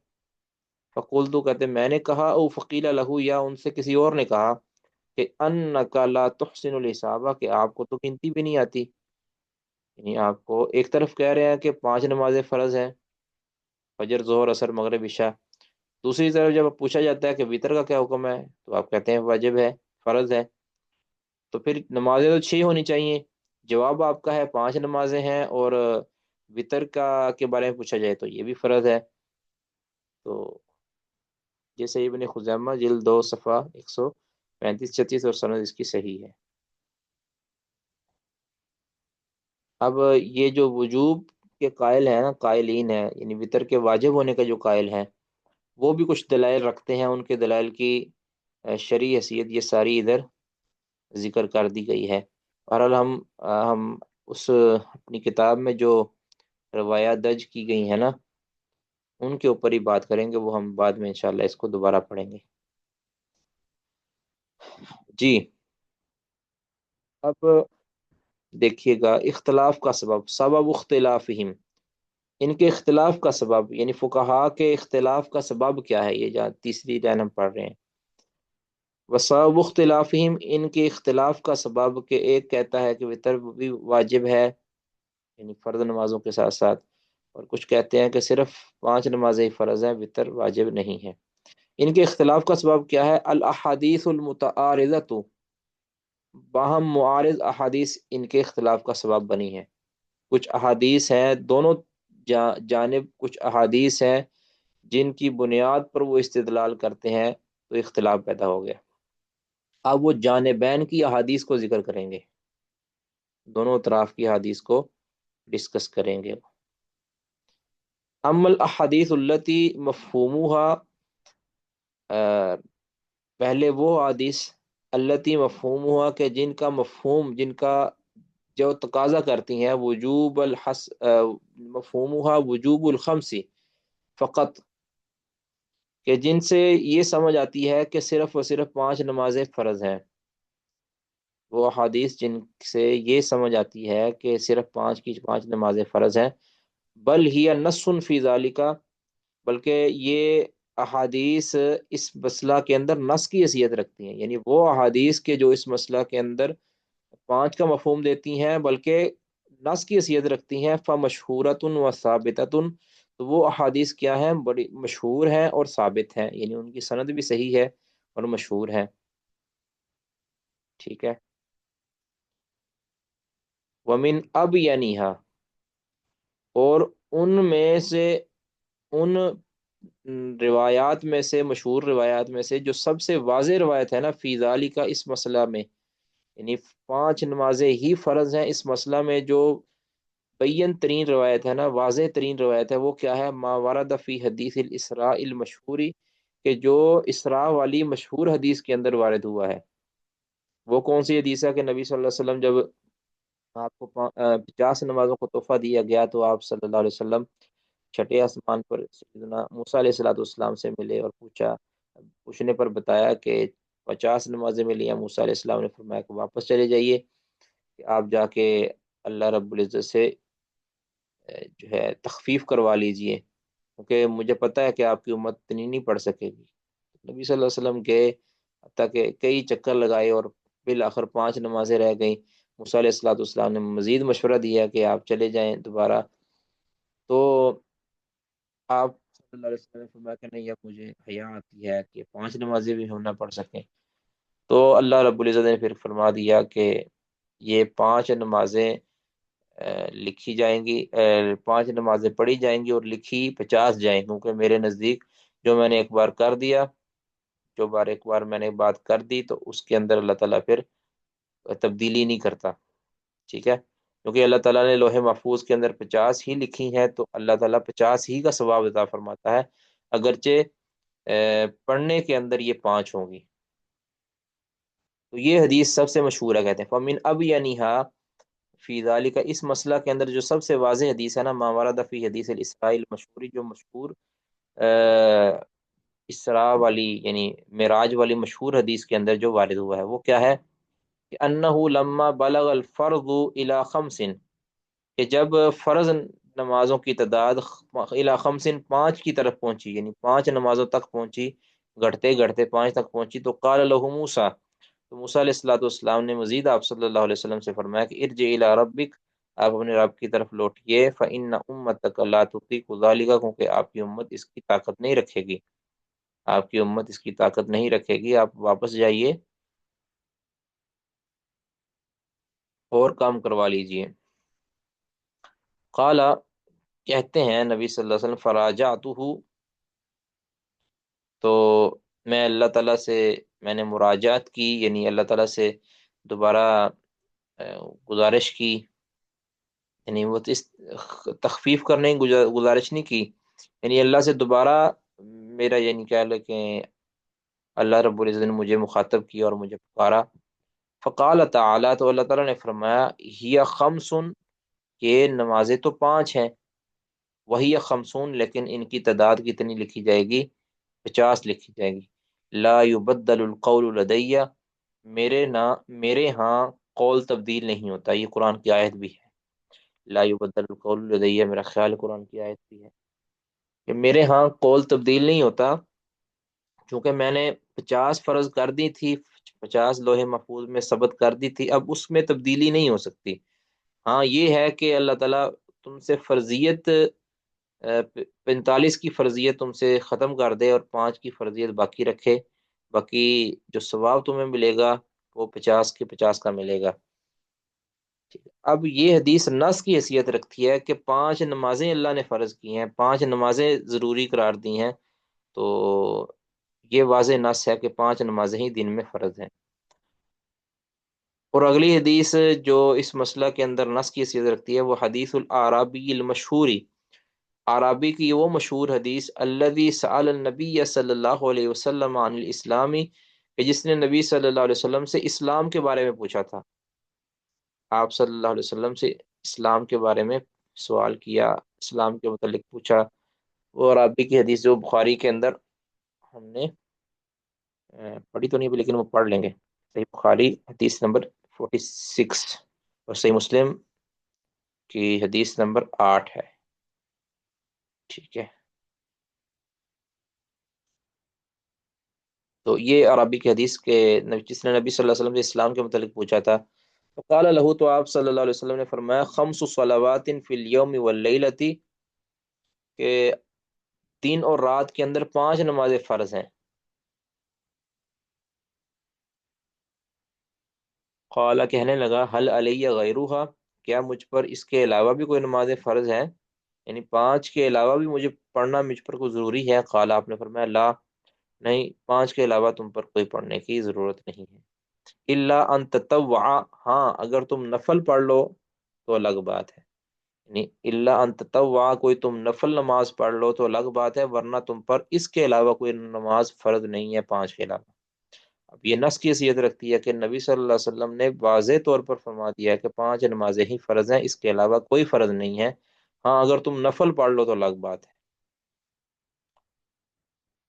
فقول، تو کہتے میں نے کہا او فقیل لہو، یا ان سے کسی اور نے کہا کہ انک لا تحسن الحساب، کہ آپ کو تو گنتی بھی نہیں آتی، یعنی آپ کو ایک طرف کہہ رہے ہیں کہ 5 نمازیں فرض ہیں، فجر، ظہر، عصر، مغرب، عشاء، دوسری طرف جب پوچھا جاتا ہے کہ وطر کا کیا حکم ہے تو آپ کہتے ہیں واجب ہے، فرض ہے، تو پھر نمازیں تو 6 ہونی چاہیے۔ جواب آپ کا ہے 5 نمازیں ہیں، اور وطر کا کے بارے میں پوچھا جائے تو یہ بھی فرض ہے۔ تو جیسے ابن خزیمہ جلد 2 صفحہ 135-36، اور سند اس کی صحیح ہے۔ اب یہ جو وجوب کے قائل ہیں نا، قائلین ہیں، یعنی وطر کے واجب ہونے کا جو قائل ہیں، وہ بھی کچھ دلائل رکھتے ہیں، ان کے دلائل کی شرعی حیثیت یہ ساری ادھر ذکر کر دی گئی ہے۔ بہرحال ہم اس اپنی کتاب میں جو روایات درج کی گئی ہیں نا، ان کے اوپر ہی بات کریں گے، وہ ہم بعد میں انشاءاللہ اس کو دوبارہ پڑھیں گے۔ جی، اب دیکھیے گا اختلاف کا سبب، سبب اختلافہم، ان کے اختلاف کا سبب، یعنی فقہا کے اختلاف کا سبب کیا ہے، یہ جہاں تیسری لائن ہم پڑھ رہے ہیں۔ وسبب اختلافہم، ان کے اختلاف کا سبب، کہ ایک کہتا ہے کہ وطر بھی واجب ہے، یعنی فرض نمازوں کے ساتھ ساتھ، اور کچھ کہتے ہیں کہ صرف 5 نمازیں ہی فرض ہیں، وطر واجب نہیں ہے۔ ان کے اختلاف کا سبب کیا ہے؟ الاحادیث المتعارضۃ، باہم معارض احادیث ان کے اختلاف کا سبب بنی ہے۔ کچھ احادیث ہیں دونوں جانب، کچھ احادیث ہیں جن کی بنیاد پر وہ استدلال کرتے ہیں، تو اختلاف پیدا ہو گیا۔ اب وہ جانبین کی احادیث کو ذکر کریں گے، دونوں اطراف کی احادیث کو ڈسکس کریں گے۔ اما الاحادیث التی مفہومها، پہلے وہ حدیث التی مفہومها، کہ جن کا مفہوم، جن کا جو تقاضا کرتی ہیں، وجوب مفہومها وجوب الخمس فقط، کہ جن سے یہ سمجھ آتی ہے کہ صرف و صرف 5 نمازیں فرض ہیں، وہ احادیث جن سے یہ سمجھ آتی ہے کہ صرف 5 نمازیں فرض ہیں، بل ہی نص فی ذالک، بلکہ یہ احادیث اس مسئلہ کے اندر نص کی حیثیت رکھتی ہیں، یعنی وہ احادیث کے جو اس مسئلہ کے اندر 5 کا مفہوم دیتی ہیں بلکہ نص کی حیثیت رکھتی ہیں، فمشہورۃ و ثابتۃ، تو وہ احادیث کیا ہیں؟ بڑی مشہور ہیں اور ثابت ہیں، یعنی ان کی سند بھی صحیح ہے اور مشہور ہے۔ ٹھیک ہے۔ ومن اب یعنیہا، اور ان میں سے، ان روایات میں سے، مشہور روایات میں سے جو سب سے واضح روایت ہے نا، فی ذالک، اس مسئلہ میں، یعنی 5 نمازیں ہی فرض ہیں اس مسئلہ میں، جو بین ترین روایت ہے نا، واضح ترین روایت ہے، وہ کیا ہے؟ ما ورد فی حدیث الاسراء المشہوری، کہ جو اسراء والی مشہور حدیث کے اندر وارد ہوا ہے۔ وہ کون سی حدیث ہے؟ کہ نبی صلی اللہ علیہ وسلم جب آپ کو 50 نمازوں کو تحفہ دیا گیا، تو آپ صلی اللہ علیہ وسلم چھٹے آسمان پر سیدنا موسیٰ علیہ السلام سے ملے، اور پوچھنے پر بتایا کہ 50 نمازیں ملی ہیں۔ موسیٰ علیہ السلام نے فرمایا کہ واپس چلے جائیے، کہ آپ جا کے اللہ رب العزت سے جو ہے تخفیف کروا لیجئے، کیونکہ مجھے پتہ ہے کہ آپ کی امت اتنی نہیں پڑھ سکے گی۔ نبی صلی اللہ علیہ وسلم گئے، حتیٰ کہ کئی چکر لگائے، اور بالآخر 5 نمازیں رہ گئیں۔ موسیٰ علیہ السلام نے مزید مشورہ دیا کہ آپ چلے جائیں دوبارہ، تو آپ صلی اللہ علیہ وسلم نے فرمایا کہ نہیں، اب مجھے حیا آتی ہے کہ 5 نمازیں بھی ہم نہ پڑھ سکیں۔ تو اللہ رب العزت نے پھر فرما دیا کہ یہ 5 نمازیں لکھی جائیں گی، 5 نمازیں پڑھی جائیں گی اور لکھی 50 جائیں گی، کیونکہ میرے نزدیک جو میں نے ایک بار کر دیا، ایک بار میں نے بات کر دی تو اس کے اندر اللہ تعالیٰ پھر تبدیلی نہیں کرتا، ٹھیک ہے؟ کیونکہ اللہ تعالیٰ نے لوح محفوظ کے اندر 50 ہی لکھی ہیں، تو اللہ تعالیٰ 50 ہی کا ثواب عطا فرماتا ہے، اگرچہ پڑھنے کے اندر یہ 5 ہوں گی۔ تو یہ حدیث سب سے مشہور ہے، کہتے ہیں فمن اب یعنیہا فی ذالک، اس مسئلہ کے اندر جو سب سے واضح حدیث ہے نا، ما ورد فی حدیث الاسراء المشہوری، جو مشہور اسراء والی یعنی معراج والی مشہور حدیث کے اندر جو وارد ہوا ہے، وہ کیا ہے کہ انہ لما بلغ الفرض الی خمس، کہ جب فرض نمازوں کی تعداد الی خمس 5 کی طرف پہنچی، یعنی 5 نمازوں تک پہنچی، گھٹتے گھٹتے 5 تک پہنچی، تو قال لہ موسیٰ، تو موسیٰ علیہ السلام نے مزید آپ صلی اللہ علیہ وسلم سے فرمایا کہ ارجع الی ربک، آپ اپنے رب کی طرف لوٹیے، فإن امتک لا تطیق ذلک، کیونکہ آپ کی امت اس کی طاقت نہیں رکھے گی، آپ کی امت اس کی طاقت نہیں رکھے گی، آپ واپس جائیے اور کام کروا لیجئے۔ قال، کہتے ہیں نبی صلی اللہ علیہ وسلم، فراجعتہ، تو میں اللہ تعالیٰ سے میں نے مراجعت کی، یعنی اللہ تعالیٰ سے دوبارہ گزارش کی، یعنی وہ اس تخفیف کرنے کی گزارش نہیں کی، یعنی اللہ سے دوبارہ میرا یعنی کیا ہے کہ اللہ رب العزت نے مجھے مخاطب کیا اور مجھے پکارا۔ فقال تعالیٰ، تو اللہ تعالیٰ نے فرمایا، ہی خمس، یہ نمازیں تو 5 ہیں، وہی خمسون، لیکن ان کی تعداد کتنی لکھی جائے گی؟ 50 لکھی جائے گی۔ لا یبدل القول لدی، میرے ہاں قول تبدیل نہیں ہوتا، یہ قرآن کی آیت بھی ہے، لا یبدل القول لدی، میرا خیال قرآن کی آیت بھی ہے کہ میرے ہاں قول تبدیل نہیں ہوتا، چونکہ میں نے 50 فرض کر دی تھی، 50 لوح محفوظ میں ثبت کر دی تھی، اب اس میں تبدیلی نہیں ہو سکتی۔ ہاں یہ ہے کہ اللہ تعالیٰ تم سے فرضیت 45 کی فرضیت تم سے ختم کر دے اور 5 کی فرضیت باقی رکھے، باقی جو ثواب تمہیں ملے گا وہ 50 کے 50 کا ملے گا۔ اب یہ حدیث نص کی حیثیت رکھتی ہے کہ 5 نمازیں اللہ نے فرض کی ہیں، 5 نمازیں ضروری قرار دی ہیں، تو یہ واضح نص ہے کہ 5 نمازیں ہی دن میں فرض ہیں۔ اور اگلی حدیث جو اس مسئلہ کے اندر نص کی حیثیت رکھتی ہے، وہ حدیث الاعرابی المشہوری، عرابی کی وہ مشہور حدیث، الذی سأل النبی صلی اللہ علیہ وسلم عن الاسلامی، کہ جس نے نبی صلی اللہ علیہ وسلم سے اسلام کے بارے میں پوچھا تھا، آپ صلی اللہ علیہ وسلم سے اسلام کے بارے میں سوال کیا، اسلام کے متعلق پوچھا۔ وہ عرابی کی حدیث جو بخاری کے اندر ہم نے پڑھی تو نہیں ابھی، لیکن وہ پڑھ لیں گے۔ صحیح بخاری حدیث نمبر 46 اور صحیح مسلم کی حدیث نمبر 8 ہے، ٹھیک ہے؟ تو یہ عربی کی حدیث کے جس نے نبی صلی اللہ علیہ وسلم سے اسلام کے متعلق پوچھا تھا، فقال له، تو آپ صلی اللہ علیہ وسلم نے فرمایا، 5 صلوات فی اليوم واللیلۃ، کہ دن اور رات کے اندر 5 نمازیں فرض ہیں۔ قال، کہنے لگا، حل علی غیرها، کیا مجھ پر اس کے علاوہ بھی کوئی نمازیں فرض ہیں، یعنی 5 کے علاوہ بھی مجھے پڑھنا مجھ پر کوئی ضروری ہے؟ قال، آپ نے فرمایا، لا، نہیں، 5 کے علاوہ تم پر کوئی پڑھنے کی ضرورت نہیں ہے، الا ان تطوع، ہاں اگر تم نفل پڑھ لو تو الگ بات ہے، یعنی الا ان تطوع، کوئی تم نفل نماز پڑھ لو تو الگ بات ہے، ورنہ تم پر اس کے علاوہ کوئی نماز فرض نہیں ہے 5 کے علاوہ۔ اب یہ نص کی حیثیت رکھتی ہے کہ نبی صلی اللہ علیہ وسلم نے واضح طور پر فرما دیا ہے کہ 5 نمازیں ہی فرض ہیں، اس کے علاوہ کوئی فرض نہیں ہے، ہاں اگر تم نفل پڑھ لو تو الگ بات ہے،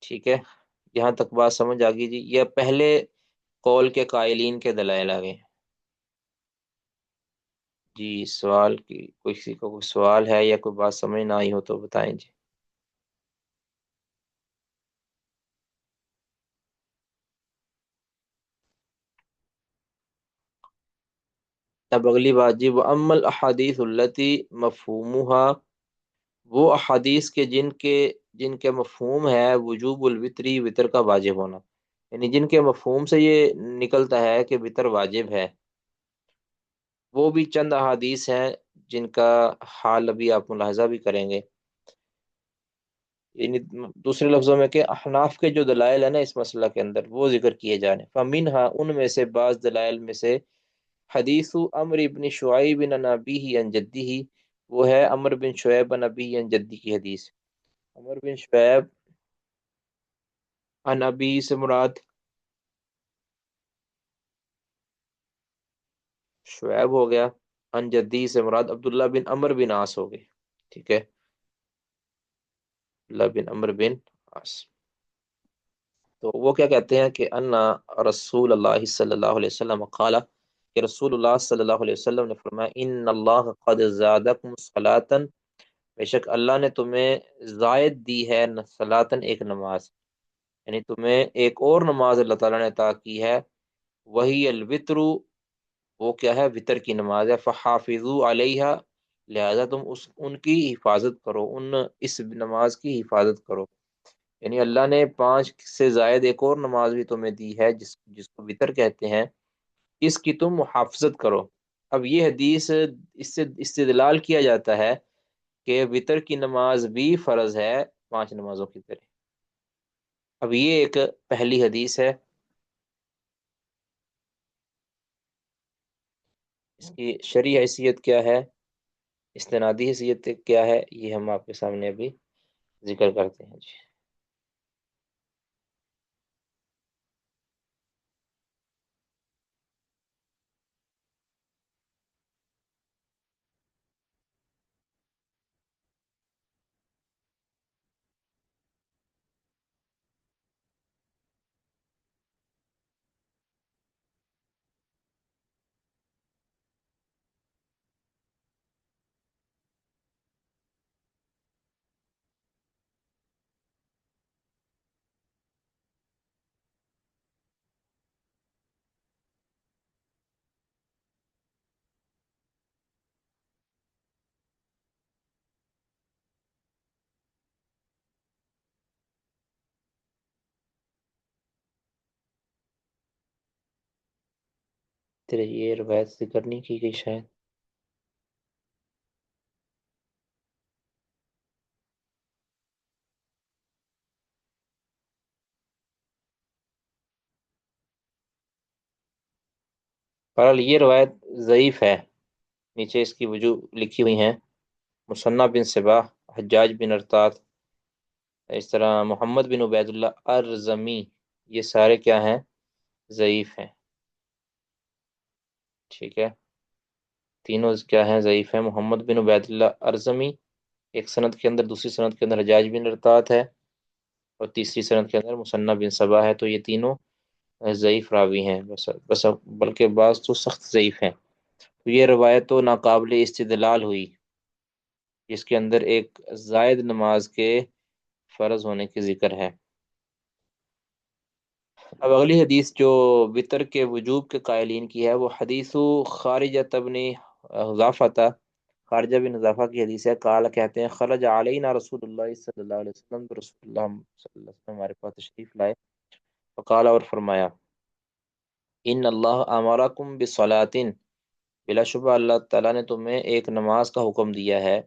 ٹھیک ہے؟ یہاں تک بات سمجھ آ گئی جی؟ یہ پہلے قول کے قائلین کے دلائل آ گئے۔ جی، سوال کی کوئی، کسی کو کوئی سوال ہے یا کوئی بات سمجھ نہ آئی ہو تو بتائیں جی۔ اب اگلی بات جی، وہ ام الاحادیث التی مفہومها، وہ احادیث کے جن کے مفہوم ہے وجوب الوتری، وطر کا واجب ہونا، یعنی جن کے مفہوم سے یہ نکلتا ہے کہ وطر واجب ہے، وہ بھی چند احادیث ہیں جن کا حال ابھی آپ ملاحظہ بھی کریں گے. یعنی دوسرے لفظوں میں کہ احناف کے جو دلائل ہیں نا اس مسئلہ کے اندر وہ ذکر کیے جا رہے ہیں. فمنہا، ان میں سے بعض دلائل میں سے حدیث عمر بن شعیب عن ابیہ عن جدہ، وہ ہے عمر بن شعیب عن ابی عن جدی کی حدیث. عمر بن شعیب عن ابی سے مراد شعیب ہو گیا، عن جدی سے مراد عبداللہ بن عمر بن عاص ہو گئے. ٹھیک ہے، عبداللہ بن عمر بن عاص. تو وہ کیا کہتے ہیں کہ ان رسول اللہ صلی اللہ علیہ وسلم قال، کہ رسول اللہ صلی اللہ علیہ وسلم نے فرمایا ان اللہ قد زادکم صلاۃ، بے شک اللہ نے تمہیں زائد دی ہے صلاۃ، ایک نماز، یعنی تمہیں ایک اور نماز اللہ تعالیٰ نے عطا کی ہے. وہی الوتر، وہ کیا ہے؟ وطر کی نماز ہے. فحافظوا علیہا، لہذا تم ان کی حفاظت کرو، اس نماز کی حفاظت کرو. یعنی اللہ نے 5 سے زائد ایک اور نماز بھی تمہیں دی ہے جس کو وطر کہتے ہیں، اس کی تم محافظت کرو. اب یہ حدیث، اس سے استدلال کیا جاتا ہے کہ وطر کی نماز بھی فرض ہے 5 نمازوں کی طرح. اب یہ ایک پہلی حدیث ہے. اس کی شرعی حیثیت کیا ہے، استنادی حیثیت کیا ہے، یہ ہم آپ کے سامنے ابھی ذکر کرتے ہیں جی. تیرے یہ روایت ذکر نہیں کی گئی شاید. بہرحال یہ روایت ضعیف ہے. نیچے اس کی وجوہ لکھی ہوئی ہیں: مصنع بن صباح، حجاج بن ارطاد، اس طرح محمد بن عبید اللہ ارزمی، یہ سارے کیا ہیں؟ ضعیف ہیں. ٹھیک ہے، تینوں کیا ہیں؟ ضعیف ہیں. محمد بن عبید اللہ ارزمی ایک سند کے اندر، دوسری سند کے اندر حجاج بن ارطاد ہے، اور تیسری سند کے اندر مصنع بن صباح ہے. تو یہ تینوں ضعیف راوی ہیں، بس بلکہ بعض تو سخت ضعیف ہیں. تو یہ روایت تو ناقابل استدلال ہوئی، جس کے اندر ایک زائد نماز کے فرض ہونے کی ذکر ہے. اب اگلی حدیث جو وطر کے وجوب کے قائلین کی ہے، وہ حدیث خارجہ بن حذافہ، خارجہ بن حذافہ کی حدیث ہے. قال، کہتے ہیں خرج علینا رسول اللہ صلی اللہ علیہ وسلم، تو رسول اللہ صلی اللہ علیہ وسلم ہمارے پاس تشریف لائے. فقال، اور فرمایا، ان اللہ امرکم بصلاۃ، بلا شبہ اللہ تعالیٰ نے تمہیں ایک نماز کا حکم دیا ہے.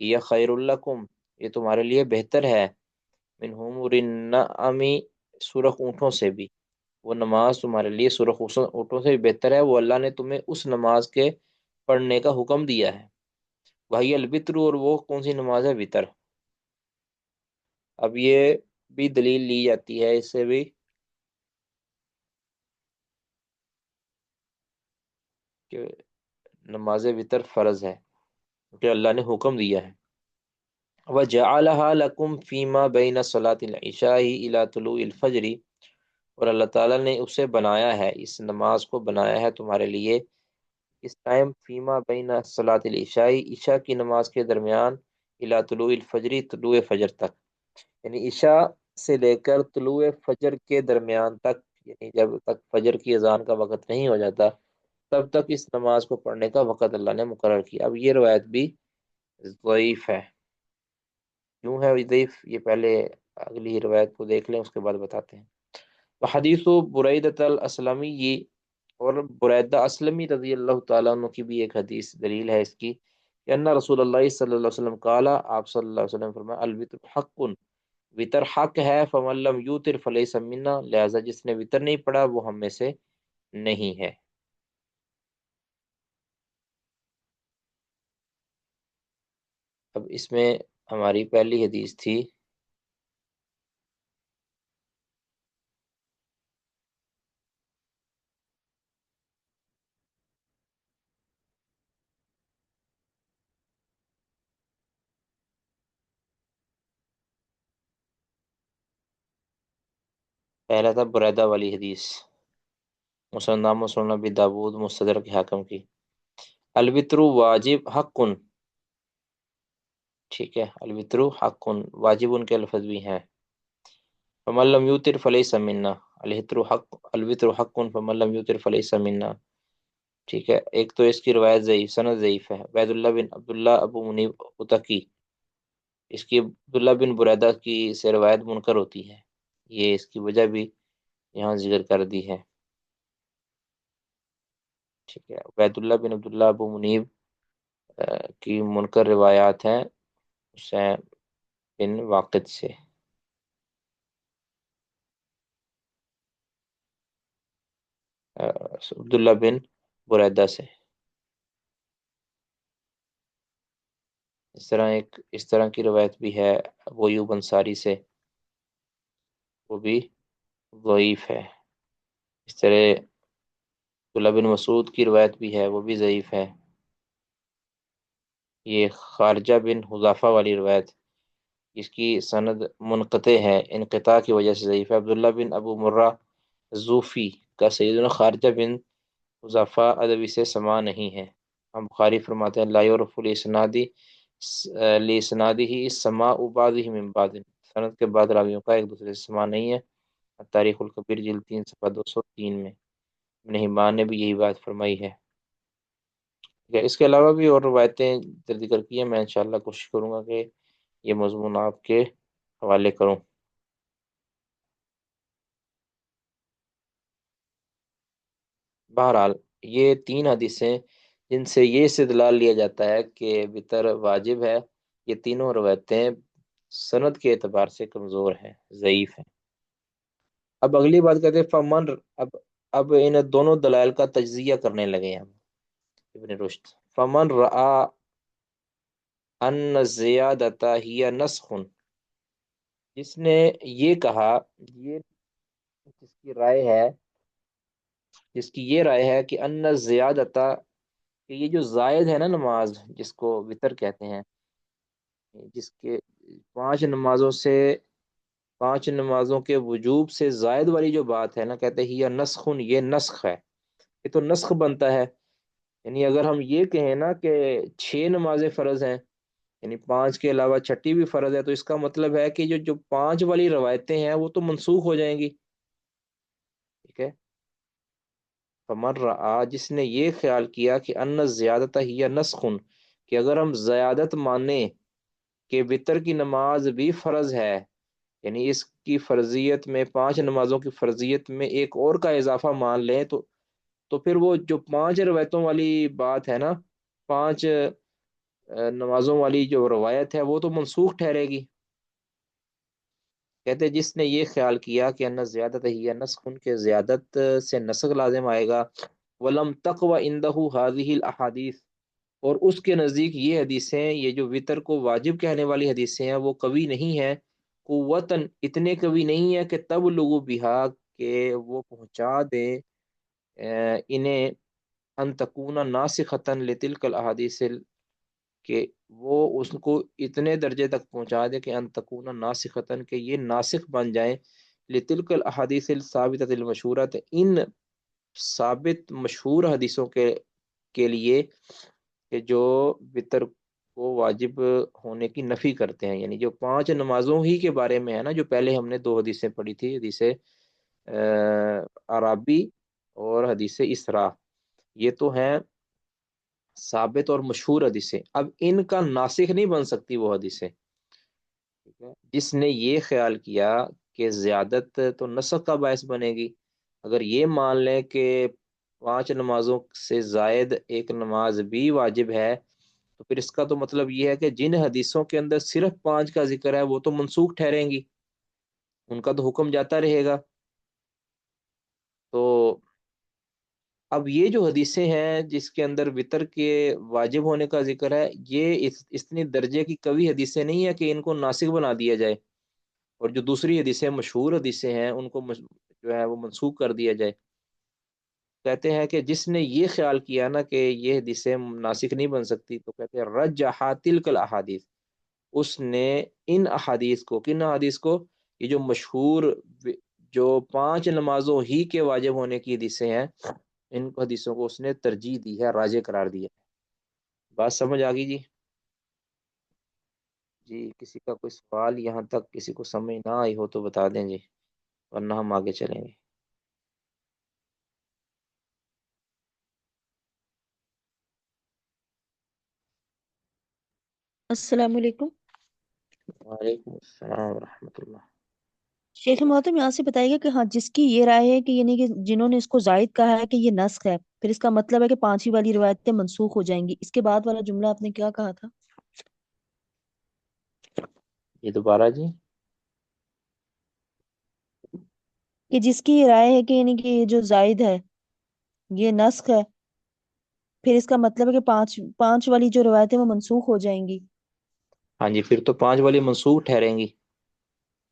یہ خیر لکم، یہ تمہارے لیے بہتر ہے، من حمر النعم، سرخ اونٹوں سے بھی. وہ نماز تمہارے لیے سرخ اونٹوں سے بھی بہتر ہے. وہ اللہ نے تمہیں اس نماز کے پڑھنے کا حکم دیا ہے. وہی الوتر، اور وہ کون سی نماز ہے؟ وطر. اب یہ بھی دلیل لی جاتی ہے اس سے بھی کہ نماز وطر فرض ہے، کہ اللہ نے حکم دیا ہے. وَجَعَلَهَا لَكُمْ فِي مَا بَيْنَ صَلَاةِ الْعِشَاءِ إِلَى طُلُوعِ الْفَجْرِ، اور اللہ تعالیٰ نے اسے بنایا ہے، اس نماز کو بنایا ہے تمہارے لیے اس ٹائم، فیما بین صلاۃ العشاء، عشاء کی نماز کے درمیان، الی طلوع الفجر، طلوع فجر تک، یعنی عشاء سے لے کر طلوع فجر کے درمیان تک، یعنی جب تک فجر کی اذان کا وقت نہیں ہو جاتا تب تک اس نماز کو پڑھنے کا وقت اللہ نے مقرر کیا۔ اب یہ روایت بھی ضعیف ہے۔ کیوں ہے ضعیف؟ یہ پہلے اگلی روایت کو دیکھ لیں، اس کے بعد بتاتے ہیں۔ حدیث بریدۃ الاسلمی، اور بریدہ اسلمی رضی اللہ تعالیٰ عنہ کی بھی ایک حدیث دلیل ہے اس کی، کہ ان رسول اللہ صلی اللہ علیہ وسلم قال، آپ صلی اللہ علیہ وسلم فرمایا، الوتر حق، وطر حق ہے، فمن لم یوتر فلیس منا، لہذا جس نے وطر نہیں پڑھا وہ ہم میں سے نہیں ہے۔ اب اس میں ہماری پہلی حدیث تھی، پہلا تھا بریدہ والی حدیث، مسند مسلم نبی داود مستدرک حاکم کی، الوتر واجب حق، ٹھیک ہے، الوتر حق، واجب ان کے الفظ بھی ہیں، فمن لم یوتر فلیس منا، الوتر حق فمن لم یوتر فلیس منا، ٹھیک ہے۔ ایک تو اس کی روایت ضعیف، سند ضعیف ہے، عبید اللہ بن عبداللہ ابو منیب اتکی، اس کی عبداللہ بن بریدہ کی سے روایت منکر ہوتی ہے، یہ اس کی وجہ بھی یہاں ذکر کر دی ہے، ٹھیک ہے۔ عبید اللہ بن عبداللہ ابو منیب کی منکر روایات ہیں حسین بن واقد سے۔ عبداللہ بن بریدہ سے، اس طرح کی روایت بھی ہے ابو ایوب انصاری سے، وہ بھی ضعیف ہے۔ اس طرح عبداللہ بن مسعود کی روایت بھی ہے، وہ بھی ضعیف ہے۔ یہ خارجہ بن حذافہ والی روایت، اس کی سند منقطع ہے، انقطاع کی وجہ سے ضعیف ہے۔ عبداللہ بن ابو مرہ زوفی کا سیدنا خارجہ بن حذافہ ادبی سے سما نہیں ہے۔ ہم بخاری فرماتے ہیں لا یعرف لاسنادی ہی سماء بعضہ من بعض، سند کے بعد راویوں کا ایک دوسرے سے سما نہیں ہے۔ تاریخ الکبیر جلد 3 صفحہ 203 میں ابن حبان نے بھی یہی بات فرمائی ہے۔ اس کے علاوہ بھی اور روایتیں ذکر کی ہیں، میں انشاءاللہ کوشش کروں گا کہ یہ مضمون آپ کے حوالے کروں۔ بہرحال یہ 3 حدیثیں جن سے یہ استدلال لیا جاتا ہے کہ وتر واجب ہے، یہ تینوں روایتیں سند کے اعتبار سے کمزور ہیں، ضعیف ہیں۔ اب اگلی بات کہتے ہیں اب ان دونوں دلائل کا تجزیہ کرنے لگے ہیں ہم، ابن رشد، فمن رآ ان زیادت ہی نسخ، جس نے یہ کہا، یہ جس کی رائے ہے، جس کی یہ رائے ہے کہ ان زیادتا، کہ یہ جو زائد ہے نا نماز، جس کو وتر کہتے ہیں، جس کے 5 نمازوں کے وجوب سے زائد والی جو بات ہے نا، کہتے ہیں یہ نسخ، یہ نسخ ہے، یہ تو نسخ بنتا ہے۔ یعنی اگر ہم یہ کہیں نا کہ 6 نمازیں فرض ہیں، یعنی 5 کے علاوہ چھٹی بھی فرض ہے، تو اس کا مطلب ہے کہ جو 5 والی روایتیں ہیں وہ تو منسوخ ہو جائیں گی، ٹھیک ہے۔ فمن رآ، جس نے یہ خیال کیا کہ ان زیادت ہی نسخ، کہ اگر ہم زیادت مانیں کہ وتر کی نماز بھی فرض ہے، یعنی اس کی فرضیت میں 5 نمازوں کی فرضیت میں ایک اور کا اضافہ مان لیں، تو پھر وہ جو 5 روایتوں والی بات ہے نا، 5 نمازوں والی جو روایت ہے وہ تو منسوخ ٹھہرے گی۔ کہتے جس نے یہ خیال کیا کہ ان زیادت ہی نسخ، ان کے زیادت سے نسخ لازم آئے گا، ولم تقوى عنده هذه الاحاديث، اور اس کے نزدیک یہ حدیثیں، یہ جو وطر کو واجب کہنے والی حدیثیں ہیں، وہ قوی نہیں ہیں، قوتاً، اتنے قوی نہیں ہے کہ تب لوگوں بہا، کہ وہ پہنچا دے انہیں، ان تکون ناسختاً لتلک الاحادیث، کہ وہ اس کو اتنے درجے تک پہنچا دے کہ ان تکون ناسختاً، کہ یہ ناسخ بن جائیں، لتلک الاحادیث الثابتۃ المشہورۃ، ان ثابت مشہور حدیثوں کے لیے، کہ جو وطر کو واجب ہونے کی نفی کرتے ہیں، یعنی جو 5 نمازوں ہی کے بارے میں ہے نا، جو پہلے ہم نے 2 حدیثیں پڑھی تھی، حدیث عرابی اور حدیث اسراء، یہ تو ہیں ثابت اور مشہور حدیثیں. اب ان کا ناسخ نہیں بن سکتی وہ حدیثیں. ٹھیک ہے، جس نے یہ خیال کیا کہ زیادت تو نسخ کا باعث بنے گی. اگر یہ مان لیں کہ 5 نمازوں سے زائد ایک نماز بھی واجب ہے، تو پھر اس کا تو مطلب یہ ہے کہ جن حدیثوں کے اندر صرف 5 کا ذکر ہے وہ تو منسوخ ٹھہریں گی، ان کا تو حکم جاتا رہے گا. تو اب یہ جو حدیثیں ہیں جس کے اندر وطر کے واجب ہونے کا ذکر ہے، یہ اتنی درجے کی قوی حدیثیں نہیں ہے کہ ان کو ناسخ بنا دیا جائے، اور جو دوسری حدیثیں مشہور حدیثیں ہیں ان کو جو ہے وہ منسوخ کر دیا جائے. کہتے ہیں کہ جس نے یہ خیال کیا نا کہ یہ حدیثیں ناسخ نہیں بن سکتی، تو کہتے ہیں رجح تلک الاحادیث، اس نے ان احادیث کو، کن احادیث کو، یہ جو مشہور جو 5 نمازوں ہی کے واجب ہونے کی حدیثیں ہیں، ان حدیثوں کو اس نے ترجیح دی ہے، راجح قرار دیا ہے. بات سمجھ آ گئی جی؟ جی کسی کا کوئی سوال یہاں تک کسی کو سمجھ نہ آئی ہو تو بتا دیں جی، ورنہ ہم آگے چلیں گے. السلام علیکم وعلیکم السلام ورحمۃ اللہ. شیخ محترم، یہاں سے بتائیے گا کہ ہاں جس کی یہ رائے ہے کہ یعنی کہ جنہوں نے اس کو زائد کہا ہے کہ یہ نسخ ہے، پھر اس کا مطلب ہے کہ 5ویں والی روایتیں منسوخ ہو جائیں گی، اس کے بعد والا جملہ آپ نے کیا کہا تھا؟ یہ دوبارہ جی. کہ جس کی یہ رائے ہے کہ یعنی کہ یہ جو زائد ہے یہ نسخ ہے، پھر اس کا مطلب ہے کہ پانچ پانچ والی جو روایتیں وہ منسوخ ہو جائیں گی. ہاں جی، پھر تو 5 والی منسوخ ٹھہریں گی،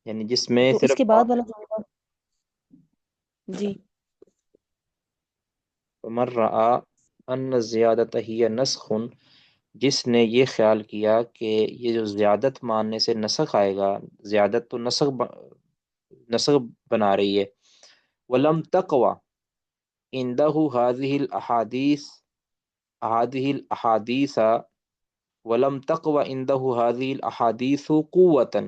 یعنی جس میں تو اس صرف کے بعد والا جملہ؟ جی. مر رعا ان زیادت ہی نسخ، جس نے یہ خیال کیا کہ یہ جو زیادت ماننے سے نسخ آئے گا، زیادت تو نسخ بنا رہی ہے. ولم تقوى عنده هذه الاحاديث ولم تقوى عنده هذه الاحاديث قوة،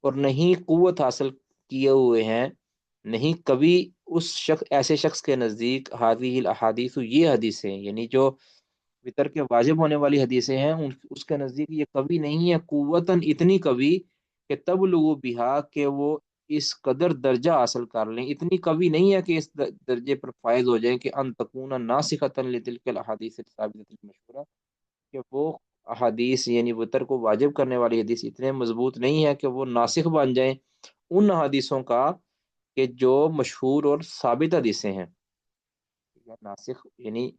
اور نہیں قوت حاصل کیے ہوئے ہیں، نہیں کبھی اس ایسے شخص کے نزدیک هذه الاحاديث، یہ حدیثیں یعنی جو وطر کے واجب ہونے والی حدیثیں ہیں، اس کے نزدیک یہ کبھی نہیں ہے قوتاً، اتنی کبھی کہ تب لوگوں بہا کہ وہ اس قدر درجہ حاصل کر لیں، اتنی کبھی نہیں ہے کہ اس درجے پر فائز ہو جائیں کہ ان تکون ناسخۃ لتلک الاحادیث الثابتۃ المشہورہ، کہ وہ احادیث یعنی وطر کو واجب کرنے والی حدیث اتنے مضبوط نہیں ہے کہ وہ ناسخ بن جائیں ان حدیثوں کا کہ جو مشہور اور ثابت حدیثیں ہیں. ناسخ یعنی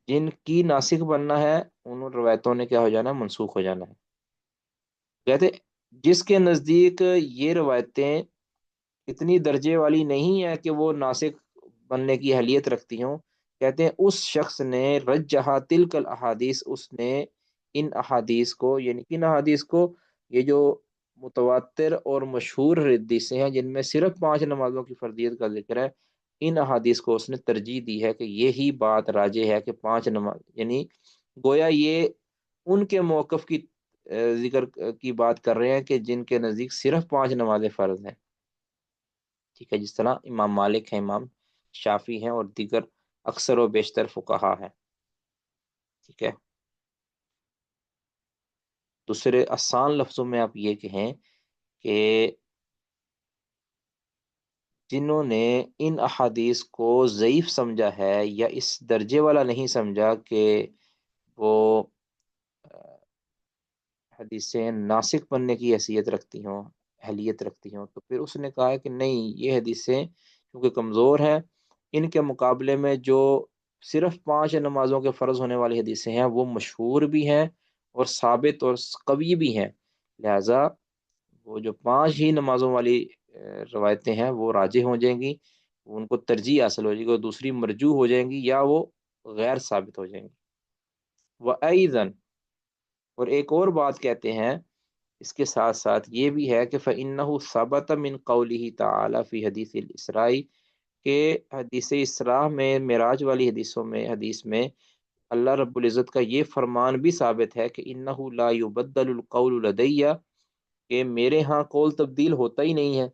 جن کی ناسخ بننا ہے ان روایتوں نے کیا ہو جانا ہے، منسوخ ہو جانا ہے. کہتے جس کے نزدیک یہ روایتیں اتنی درجے والی نہیں ہے کہ وہ ناسخ بننے کی اہلیت رکھتی ہوں، کہتے ہیں اس شخص نے رجحا تلک الاحادیث، اس نے ان احادیث کو، یعنی کن احادیث کو، یہ جو متواتر اور مشہور حدیثیں ہیں جن میں صرف 5 نمازوں کی فرضیت کا ذکر ہے، ان احادیث کو اس نے ترجیح دی ہے کہ یہی بات راجح ہے کہ 5 نماز، یعنی گویا یہ ان کے موقف کی ذکر کی بات کر رہے ہیں کہ جن کے نزدیک صرف 5 نمازیں فرض ہیں. ٹھیک ہے، جس طرح امام مالک ہیں، امام شافی ہیں، اور دیگر اکثر و بیشتر فقہا ہیں. ٹھیک ہے، دوسرے آسان لفظوں میں آپ یہ کہیں کہ جنہوں نے ان احادیث کو ضعیف سمجھا ہے یا اس درجے والا نہیں سمجھا کہ وہ حدیثیں ناسخ بننے کی حیثیت رکھتی ہوں، اہلیت رکھتی ہوں، تو پھر اس نے کہا ہے کہ نہیں، یہ حدیثیں کیونکہ کمزور ہیں، ان کے مقابلے میں جو صرف 5 نمازوں کے فرض ہونے والی حدیثیں ہیں وہ مشہور بھی ہیں اور ثابت اور قوی بھی ہیں، لہذا وہ جو 5 ہی نمازوں والی روایتیں ہیں وہ راجح ہو جائیں گی، ان کو ترجیح حاصل ہو جائے گی، اور دوسری مرجوح ہو جائیں گی یا وہ غیر ثابت ہو جائیں گی. وَأَيْضًا، اور ایک اور بات کہتے ہیں اس کے ساتھ ساتھ یہ بھی ہے کہ فَإِنَّهُ ثَبَتَ مِن قَوْلِهِ تَعَالَى فِي حدیث الاسراء، کہ حدیث اسراء میں، معراج والی حدیث میں اللہ رب العزت کا یہ فرمان بھی ثابت ہے کہ انه لا يبدل القول لدي، کہ میرے ہاں قول تبدیل ہوتا ہی نہیں ہے.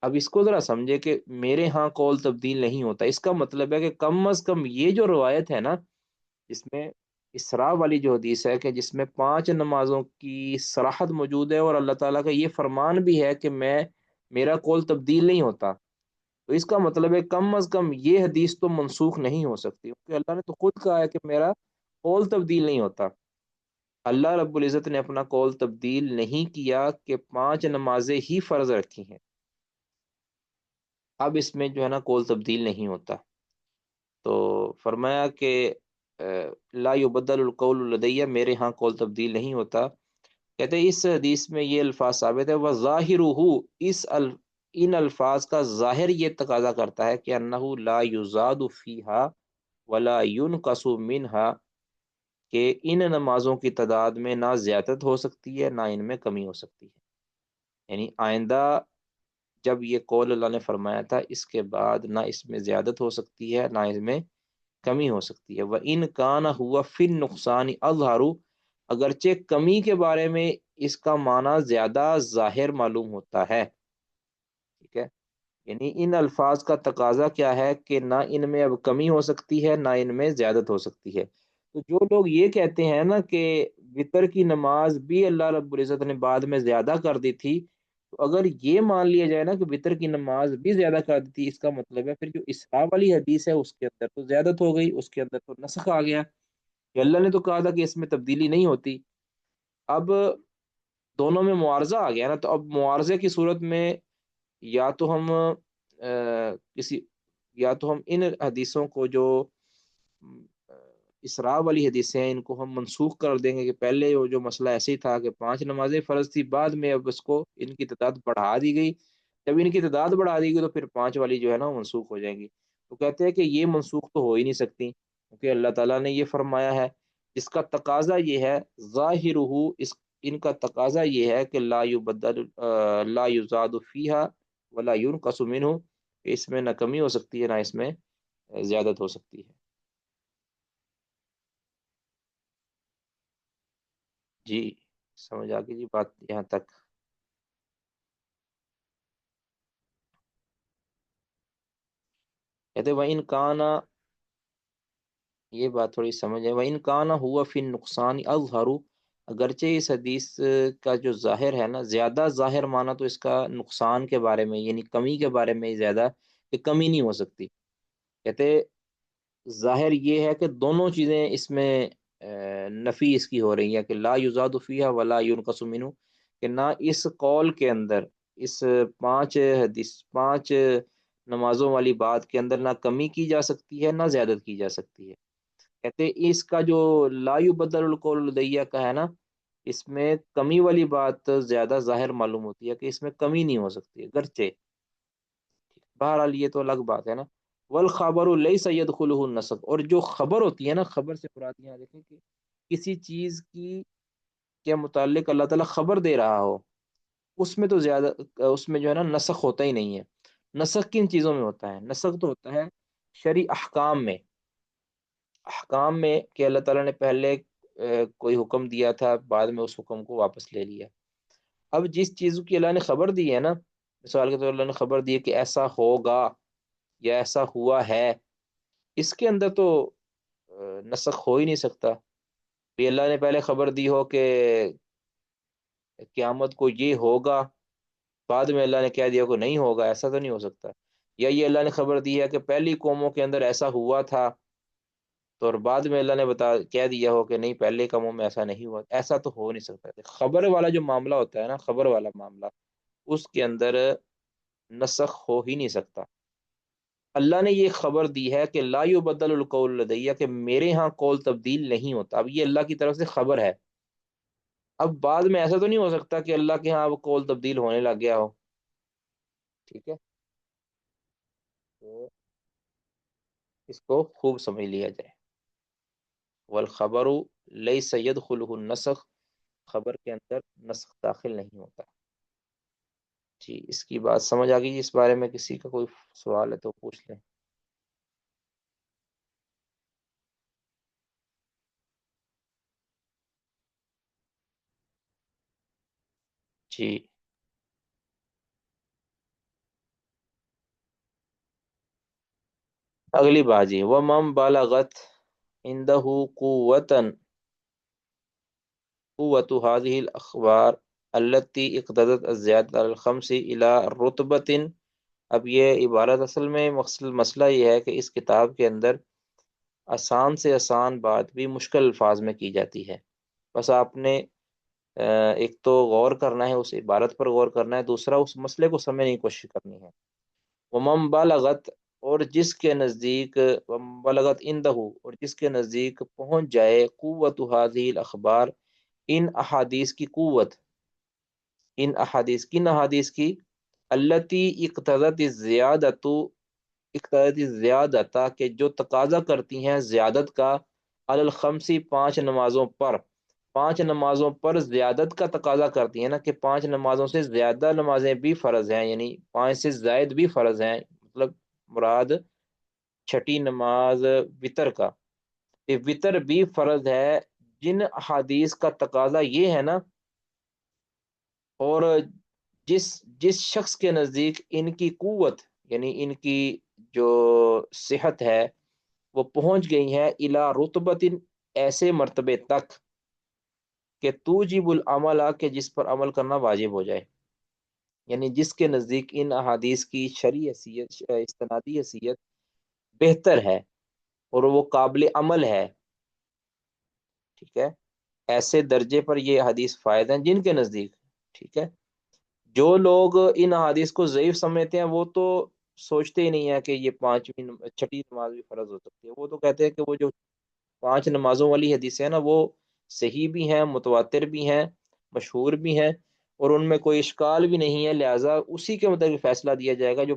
اب اس کو ذرا سمجھے کہ میرے ہاں قول تبدیل نہیں ہوتا، اس کا مطلب ہے کہ کم از کم یہ جو روایت ہے نا، جس میں اسراء والی جو حدیث ہے کہ جس میں 5 نمازوں کی صراحت موجود ہے اور اللہ تعالیٰ کا یہ فرمان بھی ہے کہ میرا قول تبدیل نہیں ہوتا، تو اس کا مطلب ہے کم از کم یہ حدیث تو منسوخ نہیں ہو سکتی، کیونکہ اللہ نے تو خود کہا ہے کہ میرا قول تبدیل نہیں ہوتا۔ اللہ رب العزت نے اپنا قول تبدیل نہیں کیا کہ 5 نمازیں ہی فرض رکھی ہیں، اب اس میں جو ہے نا قول تبدیل نہیں ہوتا۔ تو فرمایا کہ لا یبدل القول لدیہ، میرے ہاں قول تبدیل نہیں ہوتا۔ کہتے ہیں اس حدیث میں یہ الفاظ ثابت ہے، وہ ظاہر ان الفاظ کا ظاہر یہ تقاضا کرتا ہے کہ انہ لا یزاد فیہا ولا ینقص منہا، کہ ان نمازوں کی تعداد میں نہ زیادت ہو سکتی ہے نہ ان میں کمی ہو سکتی ہے، یعنی آئندہ جب یہ قول اللہ نے فرمایا تھا اس کے بعد نہ اس میں زیادت ہو سکتی ہے نہ اس میں کمی ہو سکتی ہے۔ وہ ان کان ہوا فن نقصان اظہر، اگرچہ کمی کے بارے میں اس کا معنی زیادہ ظاہر معلوم ہوتا ہے، ٹھیک ہے، یعنی ان الفاظ کا تقاضا کیا ہے کہ نہ ان میں اب کمی ہو سکتی ہے نہ ان میں زیادت ہو سکتی ہے۔ تو جو لوگ یہ کہتے ہیں نا کہ وطر کی نماز بھی اللہ رب العزت نے بعد میں زیادہ کر دی تھی، تو اگر یہ مان لیا جائے نا کہ وطر کی نماز بھی زیادہ کر دی تھی، اس کا مطلب ہے پھر جو اسراء والی حدیث ہے اس کے اندر تو زیادت ہو گئی، اس کے اندر تو نسخ آ گیا، کہ اللہ نے تو کہا تھا کہ اس میں تبدیلی نہیں ہوتی۔ اب دونوں میں معارضہ آ گیا نا، تو اب معارضے کی صورت میں یا تو ہم کسی یا تو ہم ان حدیثوں کو جو آ، اسراء والی حدیثیں ہیں ان کو ہم منسوخ کر دیں گے، کہ پہلے وہ جو مسئلہ ایسے ہی تھا کہ 5 نمازیں فرض تھی، بعد میں اب اس کو ان کی تعداد بڑھا دی گئی، جب ان کی تعداد بڑھا دی گئی تو پھر 5 والی جو ہے نا وہ منسوخ ہو جائیں گی۔ تو کہتے ہیں کہ یہ منسوخ تو ہو ہی نہیں سکتی، کیونکہ اللہ تعالیٰ نے یہ فرمایا ہے، اس کا تقاضا یہ ہے، ظاہرہ اس ان کا تقاضا یہ ہے کہ لا یزاد فیہا ولا ينقص منہ، کہ اس میں نہ کمی ہو سکتی ہے نہ اس میں زیادت ہو سکتی ہے۔ جی سمجھ آ گئی جی بات یہاں تک؟ کہتے وہ ان کانا، یہ بات تھوڑی سمجھ ہے، وہ ان کانا ہوا فی نقصان اظہر، اگرچہ اس حدیث کا جو ظاہر ہے نا، زیادہ ظاہر مانا تو اس کا نقصان کے بارے میں یعنی کمی کے بارے میں ہی زیادہ، کہ کمی نہیں ہو سکتی۔ کہتے ظاہر یہ ہے کہ دونوں چیزیں اس میں نفی اس کی ہو رہی ہے، کہ لا یزاد فیہا ولا ینقص منہ، کہ نہ اس قول کے اندر، اس 5 نمازوں والی بات کے اندر نہ کمی کی جا سکتی ہے نہ زیادت کی جا سکتی ہے۔ کہتے ہیں اس کا جو لا یبدل القول لدیہ کا ہے نا، اس میں کمی والی بات زیادہ ظاہر معلوم ہوتی ہے، کہ اس میں کمی نہیں ہو سکتی گرچہ، بہرحال یہ تو الگ بات ہے نا۔ والخبر لیس يدخله النسخ، اور جو خبر ہوتی ہے نا، خبر سے مراد یہاں دیکھیں کہ کسی چیز کی کے متعلق اللہ تعالیٰ خبر دے رہا ہو، اس میں تو زیادہ، اس میں جو ہے نا نسخ ہوتا ہی نہیں ہے۔ نسخ کن چیزوں میں ہوتا ہے؟ نسخ تو ہوتا ہے شرعی احکام میں، احکام میں کہ اللہ تعالیٰ نے پہلے کوئی حکم دیا تھا، بعد میں اس حکم کو واپس لے لیا۔ اب جس چیز کی اللہ نے خبر دی ہے نا، مثال کے طور پر اللہ نے خبر دی ہے کہ ایسا ہوگا یا ایسا ہوا ہے، اس کے اندر تو نسخ ہو ہی نہیں سکتا۔ بھی اللہ نے پہلے خبر دی ہو کہ قیامت کو یہ ہوگا، بعد میں اللہ نے کہہ دیا کہ نہیں ہوگا، ایسا تو نہیں ہو سکتا۔ یا یہ اللہ نے خبر دی ہے کہ پہلی قوموں کے اندر ایسا ہوا تھا، تو اور بعد میں اللہ نے کہہ دیا ہو کہ نہیں پہلے قوموں میں ایسا نہیں ہوا، ایسا تو ہو نہیں سکتا۔ خبر والا جو معاملہ ہوتا ہے نا، خبر والا معاملہ، اس کے اندر نسخ ہو ہی نہیں سکتا۔ اللہ نے یہ خبر دی ہے کہ لا یبدل القول لدیہ، کہ میرے ہاں قول تبدیل نہیں ہوتا، اب یہ اللہ کی طرف سے خبر ہے، اب بعد میں ایسا تو نہیں ہو سکتا کہ اللہ کے ہاں اب قول تبدیل ہونے لگ گیا ہو، ٹھیک ہے، تو اس کو خوب سمجھ لیا جائے۔ والخبر لیس يدخله النسخ، خبر کے اندر نسخ داخل نہیں ہوتا۔ جی اس کی بات سمجھ آ گئی جی؟ اس بارے میں کسی کا کوئی سوال ہے تو پوچھ لیں۔ جی اگلی بات جی، وَمَن بَلَغَتْ عِندَهُ قُوَّةُ هَذِهِ الْأَخْبَارِ الَّتِي اقْتَضَتْ الزِّيَادَةَ عَلَى الْخَمْسِ إِلَى رُتْبَةٍ۔ اب یہ عبارت اصل میں مسئلہ یہ ہے کہ اس کتاب کے اندر آسان سے آسان بات بھی مشکل الفاظ میں کی جاتی ہے۔ بس آپ نے ایک تو غور کرنا ہے، اس عبارت پر غور کرنا ہے، دوسرا اس مسئلے کو سمجھنے کی کوشش کرنی ہے۔ ومن بلغت، اور جس کے نزدیک، ومن بلغت اندہ، اور جس کے نزدیک پہنچ جائے، قوت هذه الاخبار، ان احادیث کی قوت، ان احادیث کن احادیث کی، التی اقتضت الزیادت، اقتضت الزیادت کہ جو تقاضا کرتی ہیں زیادت کا، علی الخمسی پانچ نمازوں پر، پانچ نمازوں پر زیادت کا تقاضا کرتی ہیں نا، کہ پانچ نمازوں سے زیادہ نمازیں بھی فرض ہیں، یعنی پانچ سے زائد بھی فرض ہیں، مطلب مراد چھٹی نماز وطر کا، کہ وطر بھی فرض ہے، جن احادیث کا تقاضا یہ ہے نا، اور جس جس شخص کے نزدیک ان کی قوت، یعنی ان کی جو صحت ہے وہ پہنچ گئی ہے الی رتبت، ایسے مرتبے تک کہ توجب العمل، کہ جس پر عمل کرنا واجب ہو جائے، یعنی جس کے نزدیک ان احادیث کی شرعی حیثیت، استنادی حیثیت بہتر ہے اور وہ قابل عمل ہے، ٹھیک ہے، ایسے درجے پر یہ حدیث فائد ہیں جن کے نزدیک، ٹھیک ہے۔ جو لوگ ان احادیث کو ضعیف سمجھتے ہیں وہ تو سوچتے ہی نہیں ہے کہ یہ پانچویں چھٹی نماز بھی فرض ہو سکتی ہے، وہ تو کہتے ہیں کہ وہ جو پانچ نمازوں والی حدیثیں ہیں نا، وہ صحیح بھی ہیں، متواتر بھی ہیں، مشہور بھی ہیں، اور ان میں کوئی اشکال بھی نہیں ہے، لہٰذا اسی کے مطابق فیصلہ دیا جائے گا۔ جو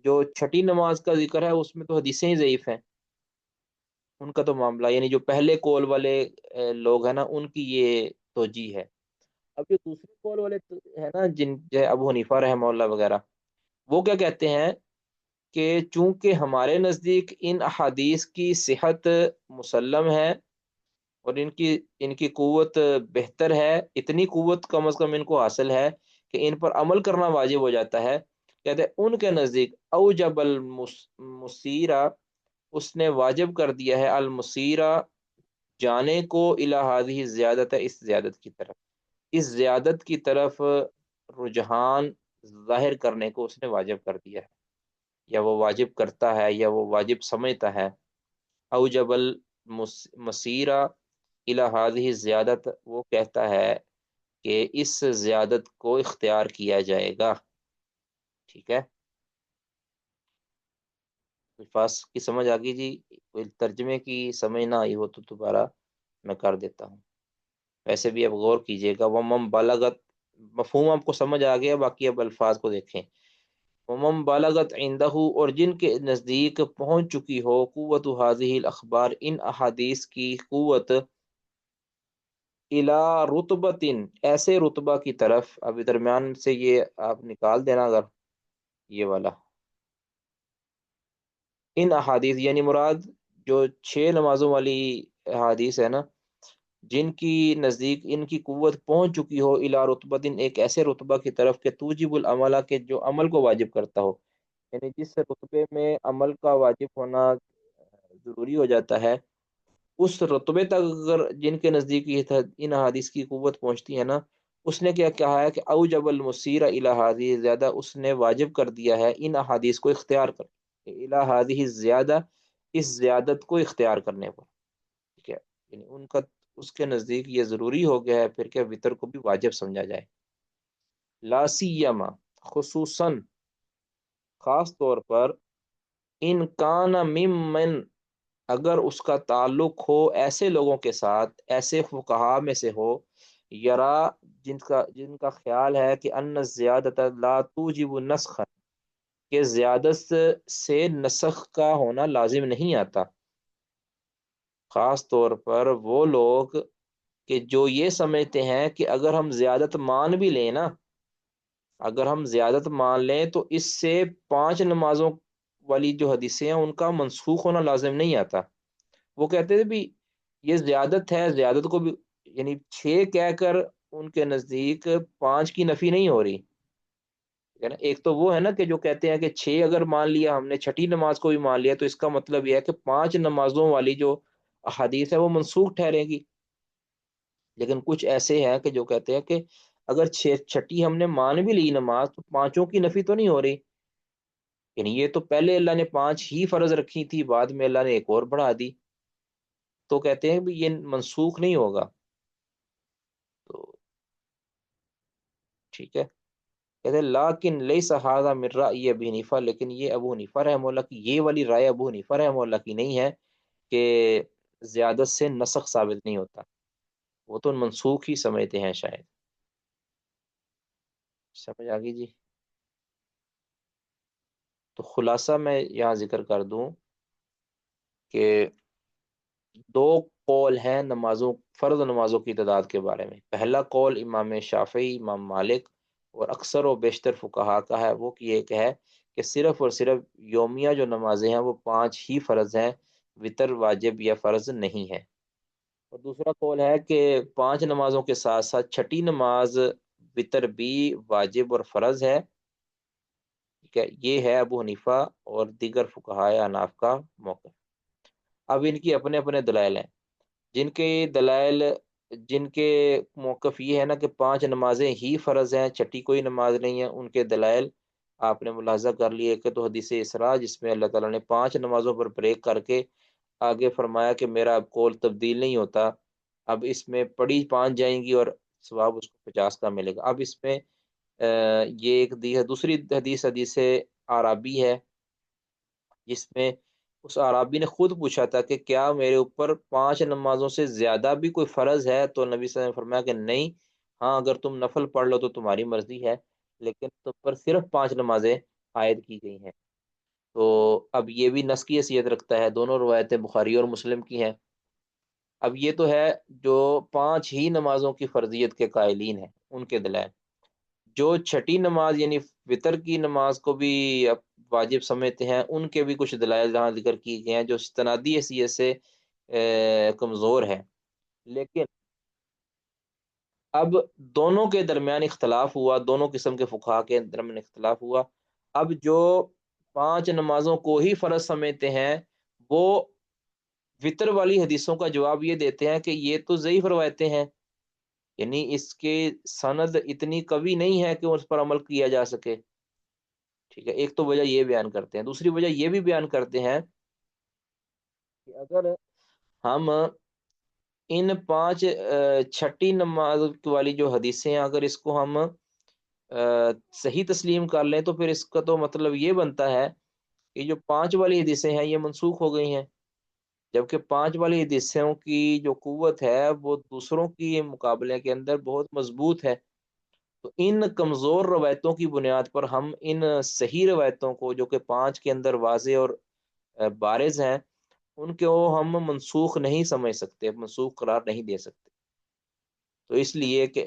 جو چھٹی نماز کا ذکر ہے اس میں تو حدیثیں ہی ضعیف ہیں، ان کا تو معاملہ، یعنی جو پہلے کول والے لوگ ہیں نا، ان کی یہ توجیہ ہے۔ اب جو دوسرے کول والے ہے نا، جن جیسے ابو حنیفہ رحمہ اللہ وغیرہ، وہ کیا کہتے ہیں کہ چونکہ ہمارے نزدیک ان احادیث کی صحت مسلم ہے، اور ان کی قوت بہتر ہے، اتنی قوت کم از کم ان کو حاصل ہے کہ ان پر عمل کرنا واجب ہو جاتا ہے، کہتے ہیں ان کے نزدیک اوجب المسیرہ، اس نے واجب کر دیا ہے، المسیرہ، جانے کو، الی ہذہ زیادت، اس زیادت کی طرف، اس زیادت کی طرف رجحان ظاہر کرنے کو اس نے واجب کر دیا ہے، یا وہ واجب کرتا ہے، یا وہ واجب سمجھتا ہے۔ اوجب المسیرہ الی ہذہ زیادت، وہ کہتا ہے کہ اس زیادت کو اختیار کیا جائے گا، ٹھیک ہے۔ الفاظ کی سمجھ آ گئی جی؟ کوئی ترجمے کی سمجھ نہ آئی ہو تو دوبارہ میں کر دیتا ہوں، ویسے بھی اب غور کیجیے گا۔ ومم بالغت، مفہوم آپ کو سمجھ آ گیا، باقی اب الفاظ کو دیکھیں۔ ومم بالغت عندہ، اور جن کے نزدیک پہنچ چکی ہو، قوت هذه الاخبار، ان احادیث کی قوت، الا رتبت، ایسے رتبہ کی طرف، ابھی درمیان سے یہ آپ نکال دینا اگر، یہ والا ان احادیث، یعنی مراد جو 6 نمازوں والی احادیث ہے نا، جن کی نزدیک ان کی قوت پہنچ چکی ہو، الا رتبت، ایک ایسے رتبہ کی طرف کہ توجب العمل، کے جو عمل کو واجب کرتا ہو، یعنی جس رتبے میں عمل کا واجب ہونا ضروری ہو جاتا ہے، اس رتبے تک اگر جن کے نزدیک یہ ان احادیث کی قوت پہنچتی ہے نا، اس نے کیا کہا ہے کہ اوجب المسیر الی ہذہ زیادہ، اس نے واجب کر دیا ہے ان احادیث کو اختیار کر، الی ہذہ زیادہ، اس زیادت کو اختیار کرنے پر، ٹھیک ہے، یعنی ان کا، اس کے نزدیک یہ ضروری ہو گیا ہے پھر کہ وطر کو بھی واجب سمجھا جائے، لا سیما، خصوصاً، خاص طور پر، ان کان ممن، اگر اس کا تعلق ہو ایسے لوگوں کے ساتھ، ایسے فقہا میں سے ہو، یرا، جن کا خیال ہے کہ ان زیادت لا توجب نسخ، کہ زیادت سے نسخ کا ہونا لازم نہیں آتا، خاص طور پر وہ لوگ کہ جو یہ سمجھتے ہیں کہ اگر ہم زیادت مان بھی لیں نا، اگر ہم زیادت مان لیں تو اس سے 5 نمازوں والی جو حدیثیں ہیں ان کا منسوخ ہونا لازم نہیں آتا۔ وہ کہتے تھے بھی یہ زیادت ہے، زیادت کو بھی، یعنی 6 کہہ کر ان کے نزدیک 5 کی نفی نہیں ہو رہی، ہے نا، ایک تو وہ ہے نا کہ جو کہتے ہیں کہ چھ اگر مان لیا ہم نے، چھٹی نماز کو بھی مان لیا، تو اس کا مطلب یہ ہے کہ پانچ نمازوں والی جو احادیث ہے وہ منسوخ ٹھہرے گی۔ لیکن کچھ ایسے ہیں کہ جو کہتے ہیں کہ اگر چھٹی ہم نے مان بھی لی نماز، تو پانچوں کی نفی تو نہیں ہو رہی، یعنی یہ تو پہلے اللہ نے پانچ ہی فرض رکھی تھی، بعد میں اللہ نے ایک اور بڑھا دی، تو کہتے ہیں بھی یہ منسوخ نہیں ہوگا۔ تو ٹھیک ہے، کہتے ہیں لیکن لیس ھذا من رأی ابی حنیفہ، لیکن یہ ابو حنیفہ رحمہ اللہ کی، یہ والی رائے ابو حنیفہ رحمہ اللہ کی نہیں ہے کہ زیادت سے نسخ ثابت نہیں ہوتا، وہ تو منسوخ ہی سمجھتے ہیں شاید۔ سمجھ آ گئی جی؟ تو خلاصہ میں یہاں ذکر کر دوں کہ دو قول ہیں نمازوں، فرض نمازوں کی تعداد کے بارے میں۔ پہلا قول امام شافعی، امام مالک اور اکثر و بیشتر فقہا کا ہے، وہ یہ کہ ہے کہ صرف اور صرف یومیہ جو نمازیں ہیں وہ پانچ ہی فرض ہیں، وطر واجب یا فرض نہیں ہے۔ اور دوسرا قول ہے کہ پانچ نمازوں کے ساتھ ساتھ چھٹی نماز وطر بھی واجب اور فرض ہے۔ ٹھیک ہے، یہ ہے ابو حنیفہ اور دیگر فقہائے احناف کا موقف۔ اب ان کی اپنے اپنے دلائل ہیں، جن کے دلائل، جن کے موقف یہ ہے نا کہ پانچ نمازیں ہی فرض ہیں، چھٹی کوئی نماز نہیں ہے، ان کے دلائل آپ نے ملاحظہ کر لیے کہ تو حدیث اسراء جس میں اللہ تعالیٰ نے پانچ نمازوں پر بریک کر کے آگے فرمایا کہ میرا اب قول تبدیل نہیں ہوتا، اب اس میں پڑھی پانچ جائیں گی اور ثواب اس کو 50 کا ملے گا۔ اب اس میں یہ ایک دوسری حدیث، حدیث عرابی ہے، جس میں اس عرابی نے خود پوچھا تھا کہ کیا میرے اوپر پانچ نمازوں سے زیادہ بھی کوئی فرض ہے، تو نبی صلی اللہ علیہ وسلم نے فرمایا کہ نہیں، ہاں اگر تم نفل پڑھ لو تو تمہاری مرضی ہے، لیکن تم پر صرف پانچ نمازیں عائد کی گئی ہیں۔ تو اب یہ بھی نس کی حیثیت رکھتا ہے، دونوں روایتیں بخاری اور مسلم کی ہیں۔ اب یہ تو ہے جو پانچ ہی نمازوں کی فرضیت کے قائلین ہیں، ان کے دلائل۔ جو چھٹی نماز یعنی وطر کی نماز کو بھی اب واجب سمجھتے ہیں، ان کے بھی کچھ دلائل جہاں ذکر کیے گئے ہیں جو استنادی حیثیت سے کمزور ہے۔ لیکن اب دونوں کے درمیان اختلاف ہوا، دونوں قسم کے فقہا کے درمیان اختلاف ہوا۔ اب جو پانچ نمازوں کو ہی فرض سمجھتے ہیں، وہ وطر والی حدیثوں کا جواب یہ دیتے ہیں کہ یہ تو ضعیف روایتیں ہیں، یعنی اس کے سند اتنی قوی نہیں ہے کہ اس پر عمل کیا جا سکے۔ ٹھیک ہے، ایک تو وجہ یہ بیان کرتے ہیں، دوسری وجہ یہ بھی بیان کرتے ہیں کہ اگر ہم ان پانچ چھٹی نماز والی جو حدیثیں ہیں، اگر اس کو ہم صحیح تسلیم کر لیں، تو پھر اس کا تو مطلب یہ بنتا ہے کہ جو پانچ والی حدیثیں ہیں یہ منسوخ ہو گئی ہیں، جبکہ پانچ والی حدیثوں کی جو قوت ہے وہ دوسروں کی مقابلے کے اندر بہت مضبوط ہے۔ تو ان کمزور روایتوں کی بنیاد پر ہم ان صحیح روایتوں کو جو کہ پانچ کے اندر واضح اور بارز ہیں، ان کو ہم منسوخ نہیں سمجھ سکتے، منسوخ قرار نہیں دے سکتے۔ تو اس لیے کہ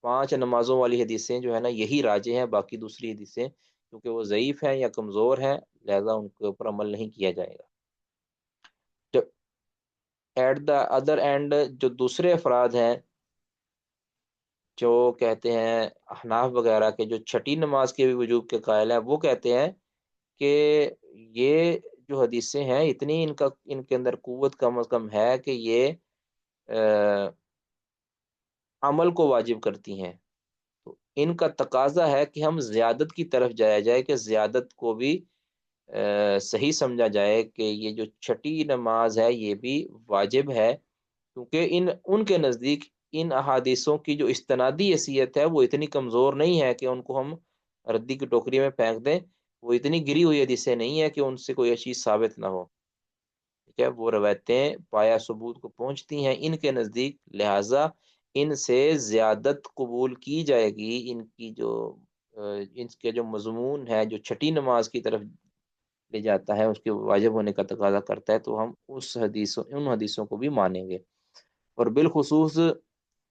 پانچ نمازوں والی حدیثیں جو ہے نا یہی راجح ہیں، باقی دوسری حدیثیں کیونکہ وہ ضعیف ہیں یا کمزور ہیں، لہذا ان کے اوپر عمل نہیں کیا جائے گا۔ ایٹ دا ادر اینڈ جو دوسرے افراد ہیں جو کہتے ہیں احناف وغیرہ کے، جو چھٹی نماز کے بھی وجوب کے قائل ہیں، وہ کہتے ہیں کہ یہ جو حدیثیں ہیں اتنی ان کے اندر قوت کم از کم ہے کہ یہ عمل کو واجب کرتی ہیں۔ تو ان کا تقاضا ہے کہ ہم زیادت کی طرف جایا جائے، کہ زیادت کو بھی صحیح سمجھا جائے کہ یہ جو چھٹی نماز ہے یہ بھی واجب ہے، کیونکہ ان کے نزدیک ان احادیثوں کی جو استنادی حیثیت ہے وہ اتنی کمزور نہیں ہے کہ ان کو ہم ردی کی ٹوکری میں پھینک دیں، وہ اتنی گری ہوئی حدیثیں نہیں ہے کہ ان سے کوئی چیز ثابت نہ ہو۔ ٹھیک ہے، وہ روایتیں پایا ثبوت کو پہنچتی ہیں ان کے نزدیک، لہٰذا ان سے زیادت قبول کی جائے گی، ان کی جو ان کے جو مضمون ہے جو چھٹی نماز کی طرف لے جاتا ہے، اس کے واجب ہونے کا تقاضا کرتا ہے، تو ہم ان حدیثوں کو بھی مانیں گے، اور بالخصوص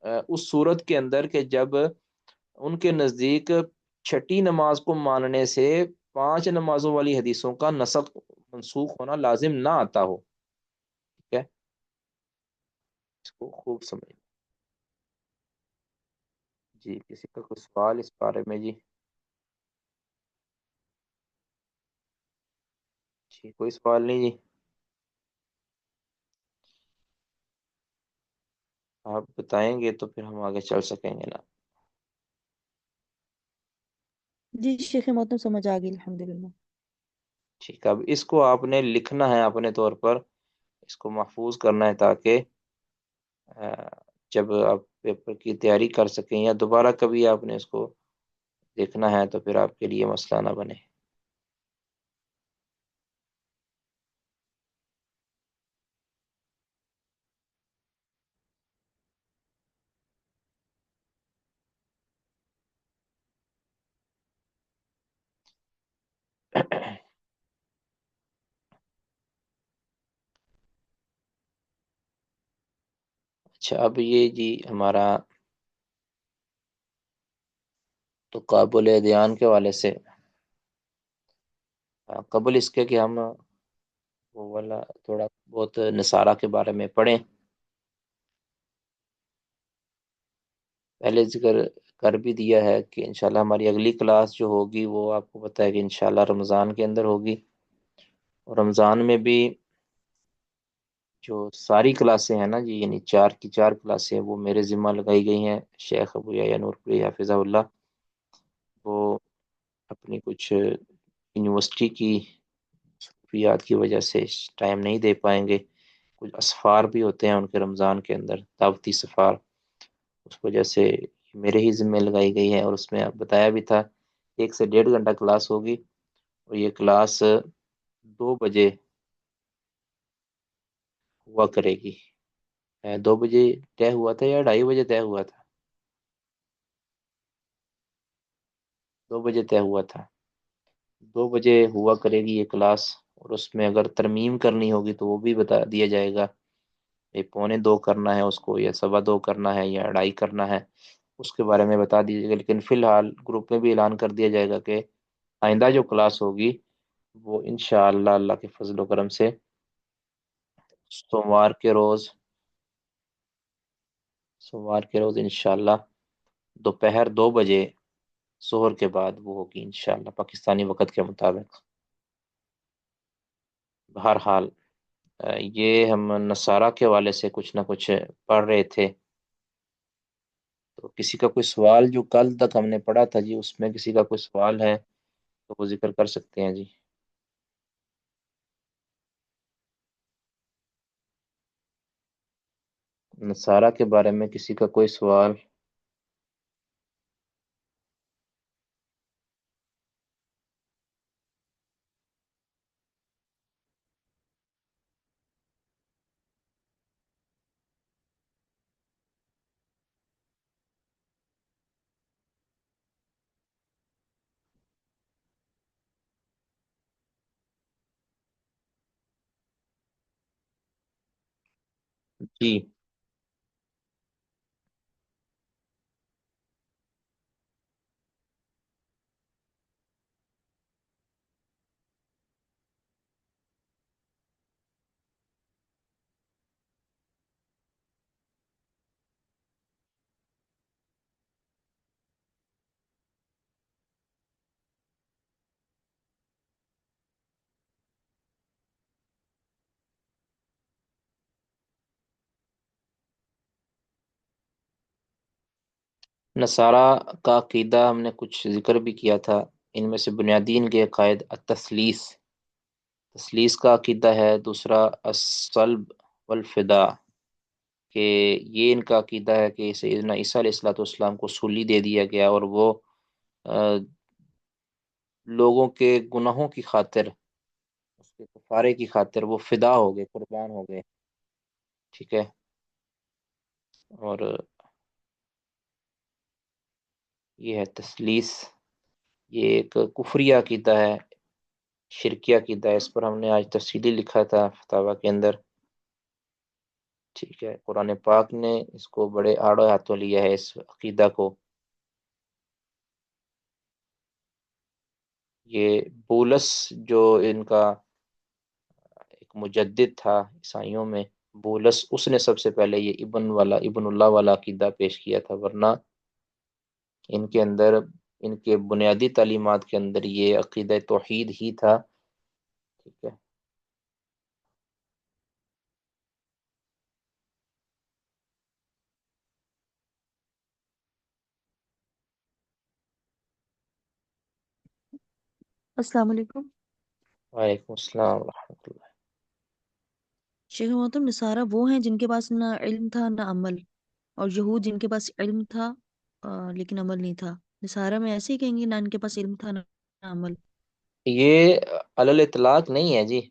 اس صورت کے اندر کہ جب ان کے نزدیک چھٹی نماز کو ماننے سے پانچ نمازوں والی حدیثوں کا نسخ منسوخ ہونا لازم نہ آتا ہو۔ ٹھیک ہے، اس کو خوب سمجھ۔ جی کسی کا کوئی سوال اس بارے میں؟ جی جی کوئی سوال نہیں جی؟ آپ بتائیں گے تو پھر ہم آگے چل سکیں گے نا۔ جی شیخ محترم سمجھ آ گئی الحمد للہ۔ ٹھیک ہے، اب اس کو آپ نے لکھنا ہے اپنے طور پر، اس کو محفوظ کرنا ہے تاکہ آ، جب آپ پیپر کی تیاری کر سکیں یا دوبارہ کبھی آپ نے اس کو دیکھنا ہے تو پھر آپ کے لیے مسئلہ نہ بنے۔ اچھا، اب یہ جی ہمارا تو قابل دھیان کے والے سے قبل اس کے کہ ہم وہ والا تھوڑا بہت نصارہ کے بارے میں پڑھیں، پہلے ذکر کر بھی دیا ہے کہ انشاءاللہ ہماری اگلی کلاس جو ہوگی وہ آپ کو پتہ ہے کہ انشاءاللہ رمضان کے اندر ہوگی، اور رمضان میں بھی جو ساری کلاسیں ہیں نا جی، یعنی 4 کی 4 کلاسیں وہ میرے ذمہ لگائی گئی ہیں، شیخ ابو یا نور پوری حافظہ اللہ وہ اپنی کچھ یونیورسٹی کی مصروفیات کی وجہ سے ٹائم نہیں دے پائیں گے، کچھ اسفار بھی ہوتے ہیں ان کے رمضان کے اندر، دعوتی سفار، اس وجہ سے میرے ہی ذمہ لگائی گئی ہے، اور اس میں بتایا بھی تھا 1 سے 1.5 گھنٹہ کلاس ہوگی، اور یہ کلاس 2 بجے ہوا کرے گی۔ 2 بجے طے ہوا تھا یا 2:30 بجے طے ہوا تھا؟ 2 بجے طے ہوا تھا، 2 بجے ہوا کرے گی یہ کلاس، اور اس میں اگر ترمیم کرنی ہوگی تو وہ بھی بتا دیا جائے گا، 1:45 کرنا ہے اس کو یا 2:15 کرنا ہے یا 2:30 کرنا ہے، اس کے بارے میں بتا دیجیے گا، لیکن فی الحال گروپ میں بھی اعلان کر دیا جائے گا کہ آئندہ جو کلاس ہوگی وہ انشاءاللہ اللہ کے فضل و کرم سے سوموار کے روز، انشاءاللہ دوپہر 2 بجے ظہر کے بعد وہ ہوگی انشاءاللہ پاکستانی وقت کے مطابق۔ بہرحال یہ ہم نصارہ کے والے سے کچھ نہ کچھ پڑھ رہے تھے، تو کسی کا کوئی سوال جو کل تک ہم نے پڑھا تھا جی، اس میں کسی کا کوئی سوال ہے تو وہ ذکر کر سکتے ہیں جی۔ نصارہ کے بارے میں کسی کا کوئی سوال؟ جی نصارہ کا عقیدہ ہم نے کچھ ذکر بھی کیا تھا، ان میں سے بنیادی ان کے عقائد التثلیث، تثلیث کا عقیدہ ہے، دوسرا الصلب والفدا، کہ یہ ان کا عقیدہ ہے کہ سیدنا عیسیٰ علیہ الصلوۃ والسلام کو سولی دے دیا گیا اور وہ آ، لوگوں کے گناہوں کی خاطر، اس کے کفارے کی خاطر وہ فدا ہو گئے، قربان ہو گئے، ٹھیک ہے، اور یہ ہے تثلیث، یہ ایک کفری عقیدہ ہے، شرکی عقیدہ ہے، اس پر ہم نے آج تفصیلی لکھا تھا فتاوی کے اندر، ٹھیک ہے، قرآن پاک نے اس کو بڑے آڑے ہاتھوں لیا ہے اس عقیدہ کو۔ یہ بولس جو ان کا ایک مجدد تھا عیسائیوں میں، بولس، اس نے سب سے پہلے یہ ابن اللہ والا عقیدہ پیش کیا تھا، ورنہ ان کے اندر، ان کے بنیادی تعلیمات کے اندر یہ عقیدہ توحید ہی تھا، ٹھیک ہے. السلام علیکم. وعلیکم السلام ورحمۃ اللہ. شیخ محترم، نصارہ وہ ہیں جن کے پاس نہ علم تھا نہ عمل، اور یہود جن کے پاس علم تھا لیکن عمل نہیں تھا. نصارہ میں ایسے ہی کہیں گے، نہ ان کے پاس علم تھا نہ عمل. یہ علی الاطلاق نہیں ہے جی،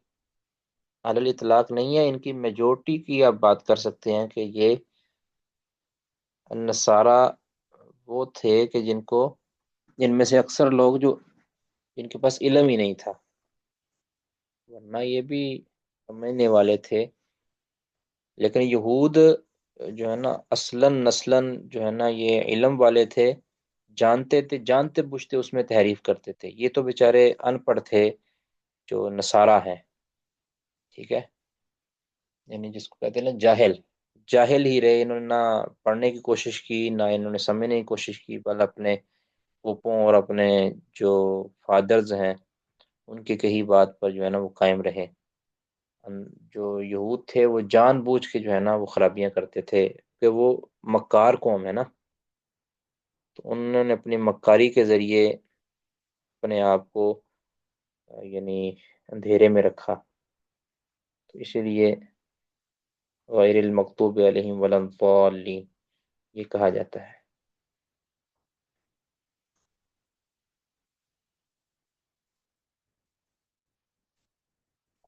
علی الاطلاق نہیں ہے. ان کی میجورٹی کی آپ بات کر سکتے ہیں کہ یہ نصارہ وہ تھے کہ جن میں سے اکثر لوگ جن کے پاس علم ہی نہیں تھا، ورنہ یہ بھی سمجھنے والے تھے. لیکن یہود جو ہے نا اصلاً نسلاً جو ہے نا یہ علم والے تھے، جانتے تھے، جانتے بوجھتے اس میں تحریف کرتے تھے. یہ تو بیچارے ان پڑھ تھے جو نصارہ ہیں. ٹھیک ہے، یعنی جس کو کہتے ہیں نا جاہل، جاہل ہی رہے. انہوں نے نہ پڑھنے کی کوشش کی، نہ انہوں نے سمجھنے کی کوشش کی، بل اپنے پھوپھوں اور اپنے جو فادرز ہیں ان کی کہی بات پر جو ہے نا وہ قائم رہے. جو یہود تھے وہ جان بوجھ کے جو ہے نا وہ خرابیاں کرتے تھے، کہ وہ مکار قوم ہے نا، تو انہوں نے اپنی مکاری کے ذریعے اپنے آپ کو یعنی اندھیرے میں رکھا. تو اسی لیے غیر المغضوب علیہم ولا الضالین یہ کہا جاتا ہے.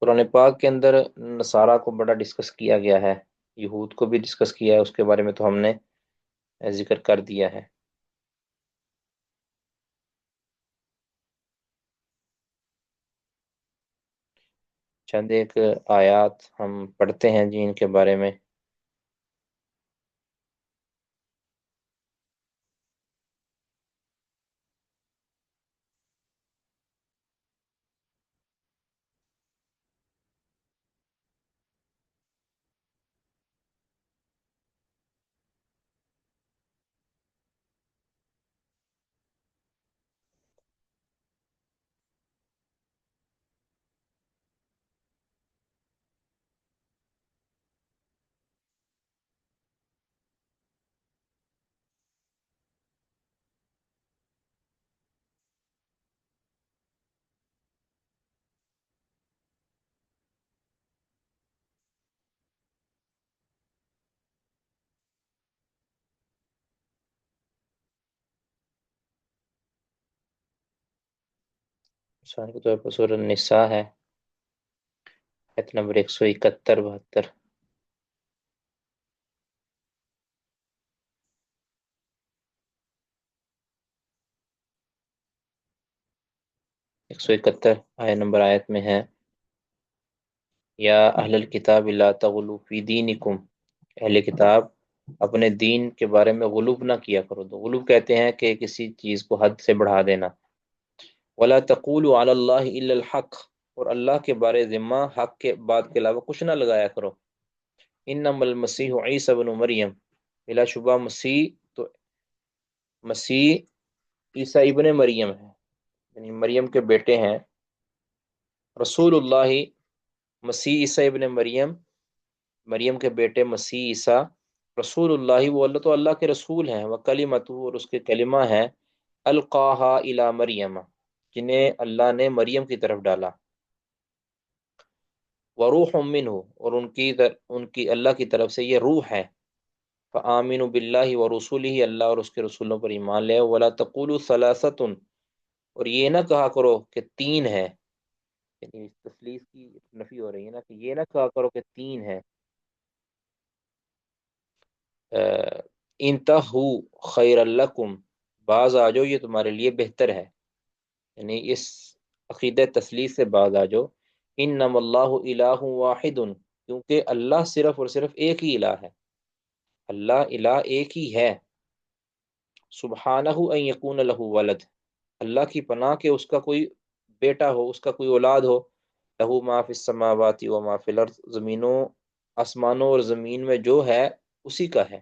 قرآن پاک کے اندر نصارہ کو بڑا ڈسکس کیا گیا ہے، یہود کو بھی ڈسکس کیا ہے. اس کے بارے میں تو ہم نے ذکر کر دیا ہے. چند ایک آیات ہم پڑھتے ہیں جی ان کے بارے میں. سورۃ النساء ہے، آیت نمبر 171 72. 171 نمبر آیت میں ہے، یا اہل الکتاب لا تغلوا فی دینکم، اہل کتاب اپنے دین کے بارے میں غلوب نہ کیا کرو. تو غلوب کہتے ہیں کہ کسی چیز کو حد سے بڑھا دینا. ولا تقولوا علی اللہ الا الحق، اور اللہ کے بارے ذمہ حق کے بات کے علاوہ کچھ نہ لگایا کرو. انما المسیح عیسی بن مریم، بلا شبہ مسیح عیسی ابن مریم ہے، یعنی مریم کے بیٹے ہیں. رسول اللہ، مسیح عیسی ابن مریم، مریم کے بیٹے مسیح عیسیٰ. رسول اللہ، وہ اللہ تو اللہ کے رسول ہیں. وہ کلمتہ، اور اس کے کلمہ ہیں. القاہا الی مریم، جنہیں اللہ نے مریم کی طرف ڈالا. وروح منہ، اور ان کی اللہ کی طرف سے یہ روح ہے. فآمنوا باللہ ورسولہ، اللہ اور اس کے رسولوں پر ایمان لے. ولا تقولوا ثلاثۃ، اور یہ نہ کہا کرو کہ تین ہے، یعنی تثلیث کی نفی ہو رہی ہے نا، کہ یہ نہ کہا کرو کہ تین ہے. انتہو خیر لکم، باز آ جاؤ، یہ تمہارے لیے بہتر ہے. یعنی اس عقیدہ تثلیث سے باز آ جاؤ. انما اللہ الہ واحد، کیونکہ اللہ صرف اور صرف ایک ہی الہ ہے. اللہ الہ ایک ہی ہے. سبحانہ ان یکون لہ ولد، اللہ کی پناہ کہ اس کا کوئی بیٹا ہو، اس کا کوئی اولاد ہو. لہ ما فی السماوات و ما فی الارض، زمینوں آسمانوں اور زمین میں جو ہے اسی کا ہے.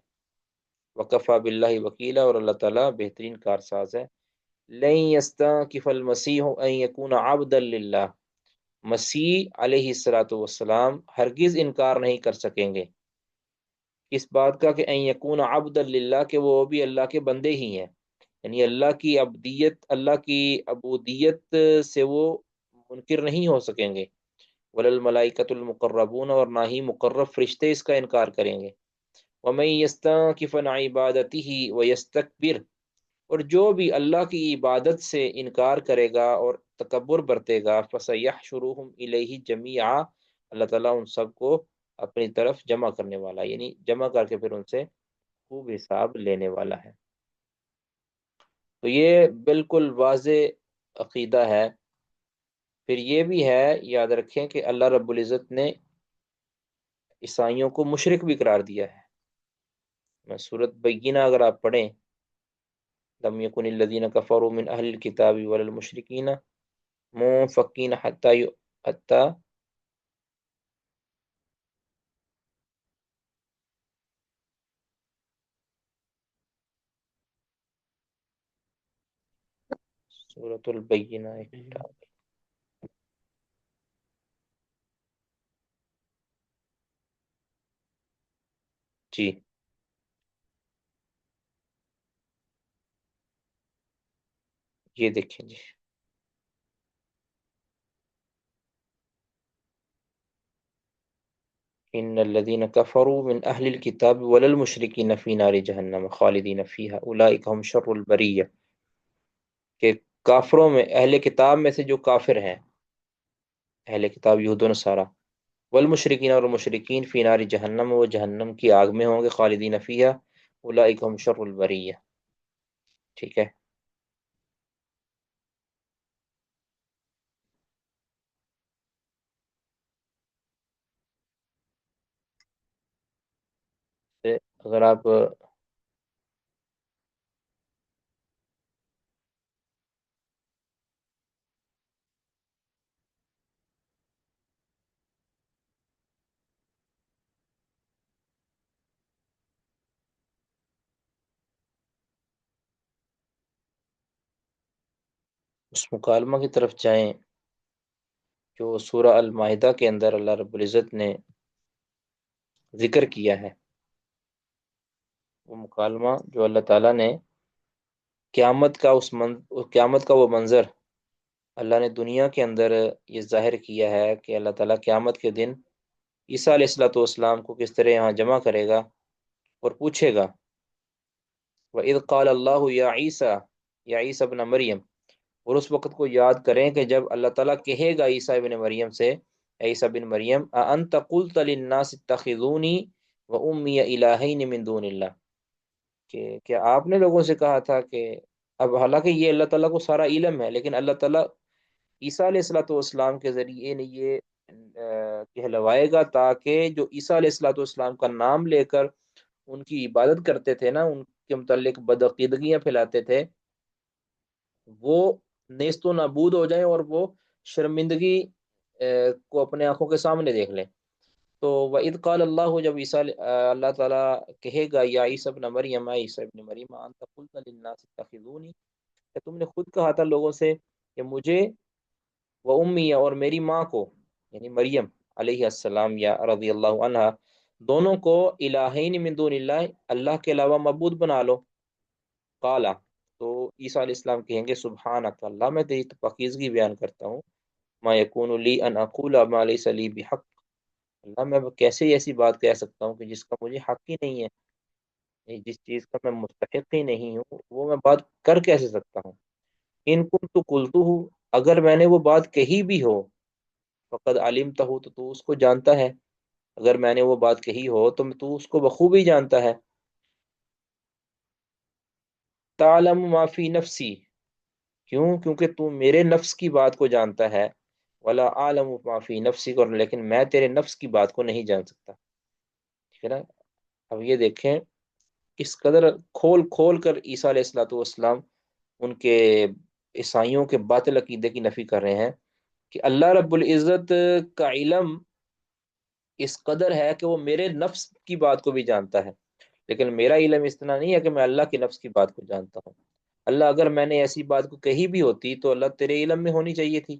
وکفا باللہ وکیلا، اور اللہ تعالیٰ بہترین کارساز ہے. لن یستنکف المسیح ان یکون عبدا للہ، مسیح علیہ الصلوۃ والسلام ہرگز انکار نہیں کر سکیں گے اس بات کا کہ ان یکون عبد للہ، کہ وہ بھی اللہ کے بندے ہی ہیں، یعنی اللہ کی عبدیت، اللہ کی عبودیت سے وہ منکر نہیں ہو سکیں گے، وللملائکۃ المقربون، اور نہ ہی مقرب فرشتے اس کا انکار کریں گے، ومن یستنکف عن عبادتہ ویستکبر، اور جو بھی اللہ کی عبادت سے انکار کرے گا اور تکبر برتے گا، فسیحشرهم الیہ جمیعا، اللہ تعالیٰ ان سب کو اپنی طرف جمع کرنے والا، یعنی جمع کر کے پھر ان سے خوب حساب لینے والا ہے۔ تو یہ بالکل واضح عقیدہ ہے۔ پھر یہ بھی ہے، یاد رکھیں کہ اللہ رب العزت نے عیسائیوں کو مشرک بھی قرار دیا ہے۔ میں سورۃ بینہ اگر آپ پڑھیں، لم یکن الذین کفروا من اہل الکتاب ولا المشرکین منفکین حتی سورۃ البینہ ایک کتاب، جی یہ دیکھیں جی، ان الذين كفروا من اهل الكتاب ولا المشركين في نار جہنم خالدین فیہا اولئک هم شر البریہ، کہ کافروں میں، اہل کتاب میں سے جو کافر ہیں، اہل کتاب یہود و نصارہ، والمشرکین، اور مشرکین، فی نار جہنم، وہ جہنم کی آگ میں ہوں گے، خالدین فیہا اولئک هم شر البریہ، ٹھیک ہے۔ اگر آپ اس مکالمہ کی طرف جائیں جو سورہ المائدہ کے اندر اللہ رب العزت نے ذکر کیا ہے، وہ مکالمہ جو اللہ تعالیٰ نے قیامت کا وہ منظر اللہ نے دنیا کے اندر یہ ظاہر کیا ہے کہ اللہ تعالیٰ قیامت کے دن عیسیٰ علیہ الصلوۃ والسلام کو کس طرح یہاں جمع کرے گا اور پوچھے گا، وَإِذْ قَالَ اللَّهُ يَا عِيسَى، یا عیسیٰ ابن مریم، اور اس وقت کو یاد کریں کہ جب اللہ تعالیٰ کہے گا عیسیٰ ابن مریم سے، اے عیسیٰ بن مریم، اَأَنْتَ قُلْتَ لِلنَّاسِ اتَّخِذُونِي وَأُمِّيَ إِلَٰهَيْنِ مِن دُونِ اللَّهِ، کہ کیا آپ نے لوگوں سے کہا تھا کہ، اب حالانکہ یہ اللہ تعالیٰ کو سارا علم ہے، لیکن اللہ تعالیٰ عیسیٰ علیہ الصلوۃ والسلام کے ذریعے نے یہ کہلوائے گا تاکہ جو عیسیٰ علیہ الصلوۃ والسلام کا نام لے کر ان کی عبادت کرتے تھے نا، ان کے متعلق بدعقیدگیاں پھیلاتے تھے، وہ نیست و نابود ہو جائیں اور وہ شرمندگی کو اپنے آنکھوں کے سامنے دیکھ لیں۔ تو وَإِذْ قَالَ اللَّهُ، جب اللہ تعالیٰ کہے گا، یا عیسیٰ ابن مریم، اے عیسیٰ ابن مریم، انت قلت للناس اتخذونی، کہ تم نے خود کہا تھا لوگوں سے کہ مجھے و امی، اور میری ماں کو، یعنی مریم علیہ السلام یا رضی اللہ عنہا، دونوں کو الہین من دون اللہ، اللہ کے علاوہ معبود بنا لو، قالا، تو عیسیٰ علیہ السلام کہیں گے، سبحانک، اللہ میں تیری پاکیزگی بیان کرتا ہوں، ما یکون لی ان اقول ما لیس لی بحق، اللہ میں کیسے ایسی بات کہہ سکتا ہوں کہ جس کا مجھے حق ہی نہیں ہے، یعنی جس چیز کا میں مستحق ہی نہیں ہوں وہ میں بات کر کیسے سکتا ہوں، ان کنت قلتہ، اگر میں نے وہ بات کہی بھی ہو، فقد علمتہ، تو اس کو جانتا ہے، اگر میں نے وہ بات کہی ہو تو اس کو بخوبی جانتا ہے، تعلم ما فی نفسی، کیونکہ تو میرے نفس کی بات کو جانتا ہے، ولا عالم ما فی نفسی، لیکن میں تیرے نفس کی بات کو نہیں جان سکتا، ٹھیک ہے نا۔ اب یہ دیکھیں کس قدر کھول کھول کر عیسیٰ علیہ الصلوۃ والسلام ان کے عیسائیوں کے باطل عقیدے کی نفی کر رہے ہیں کہ اللہ رب العزت کا علم اس قدر ہے کہ وہ میرے نفس کی بات کو بھی جانتا ہے، لیکن میرا علم اس طرح نہیں ہے کہ میں اللہ کے نفس کی بات کو جانتا ہوں۔ اللہ اگر میں نے ایسی بات کو کہی بھی ہوتی تو اللہ تیرے علم میں ہونی چاہیے تھی،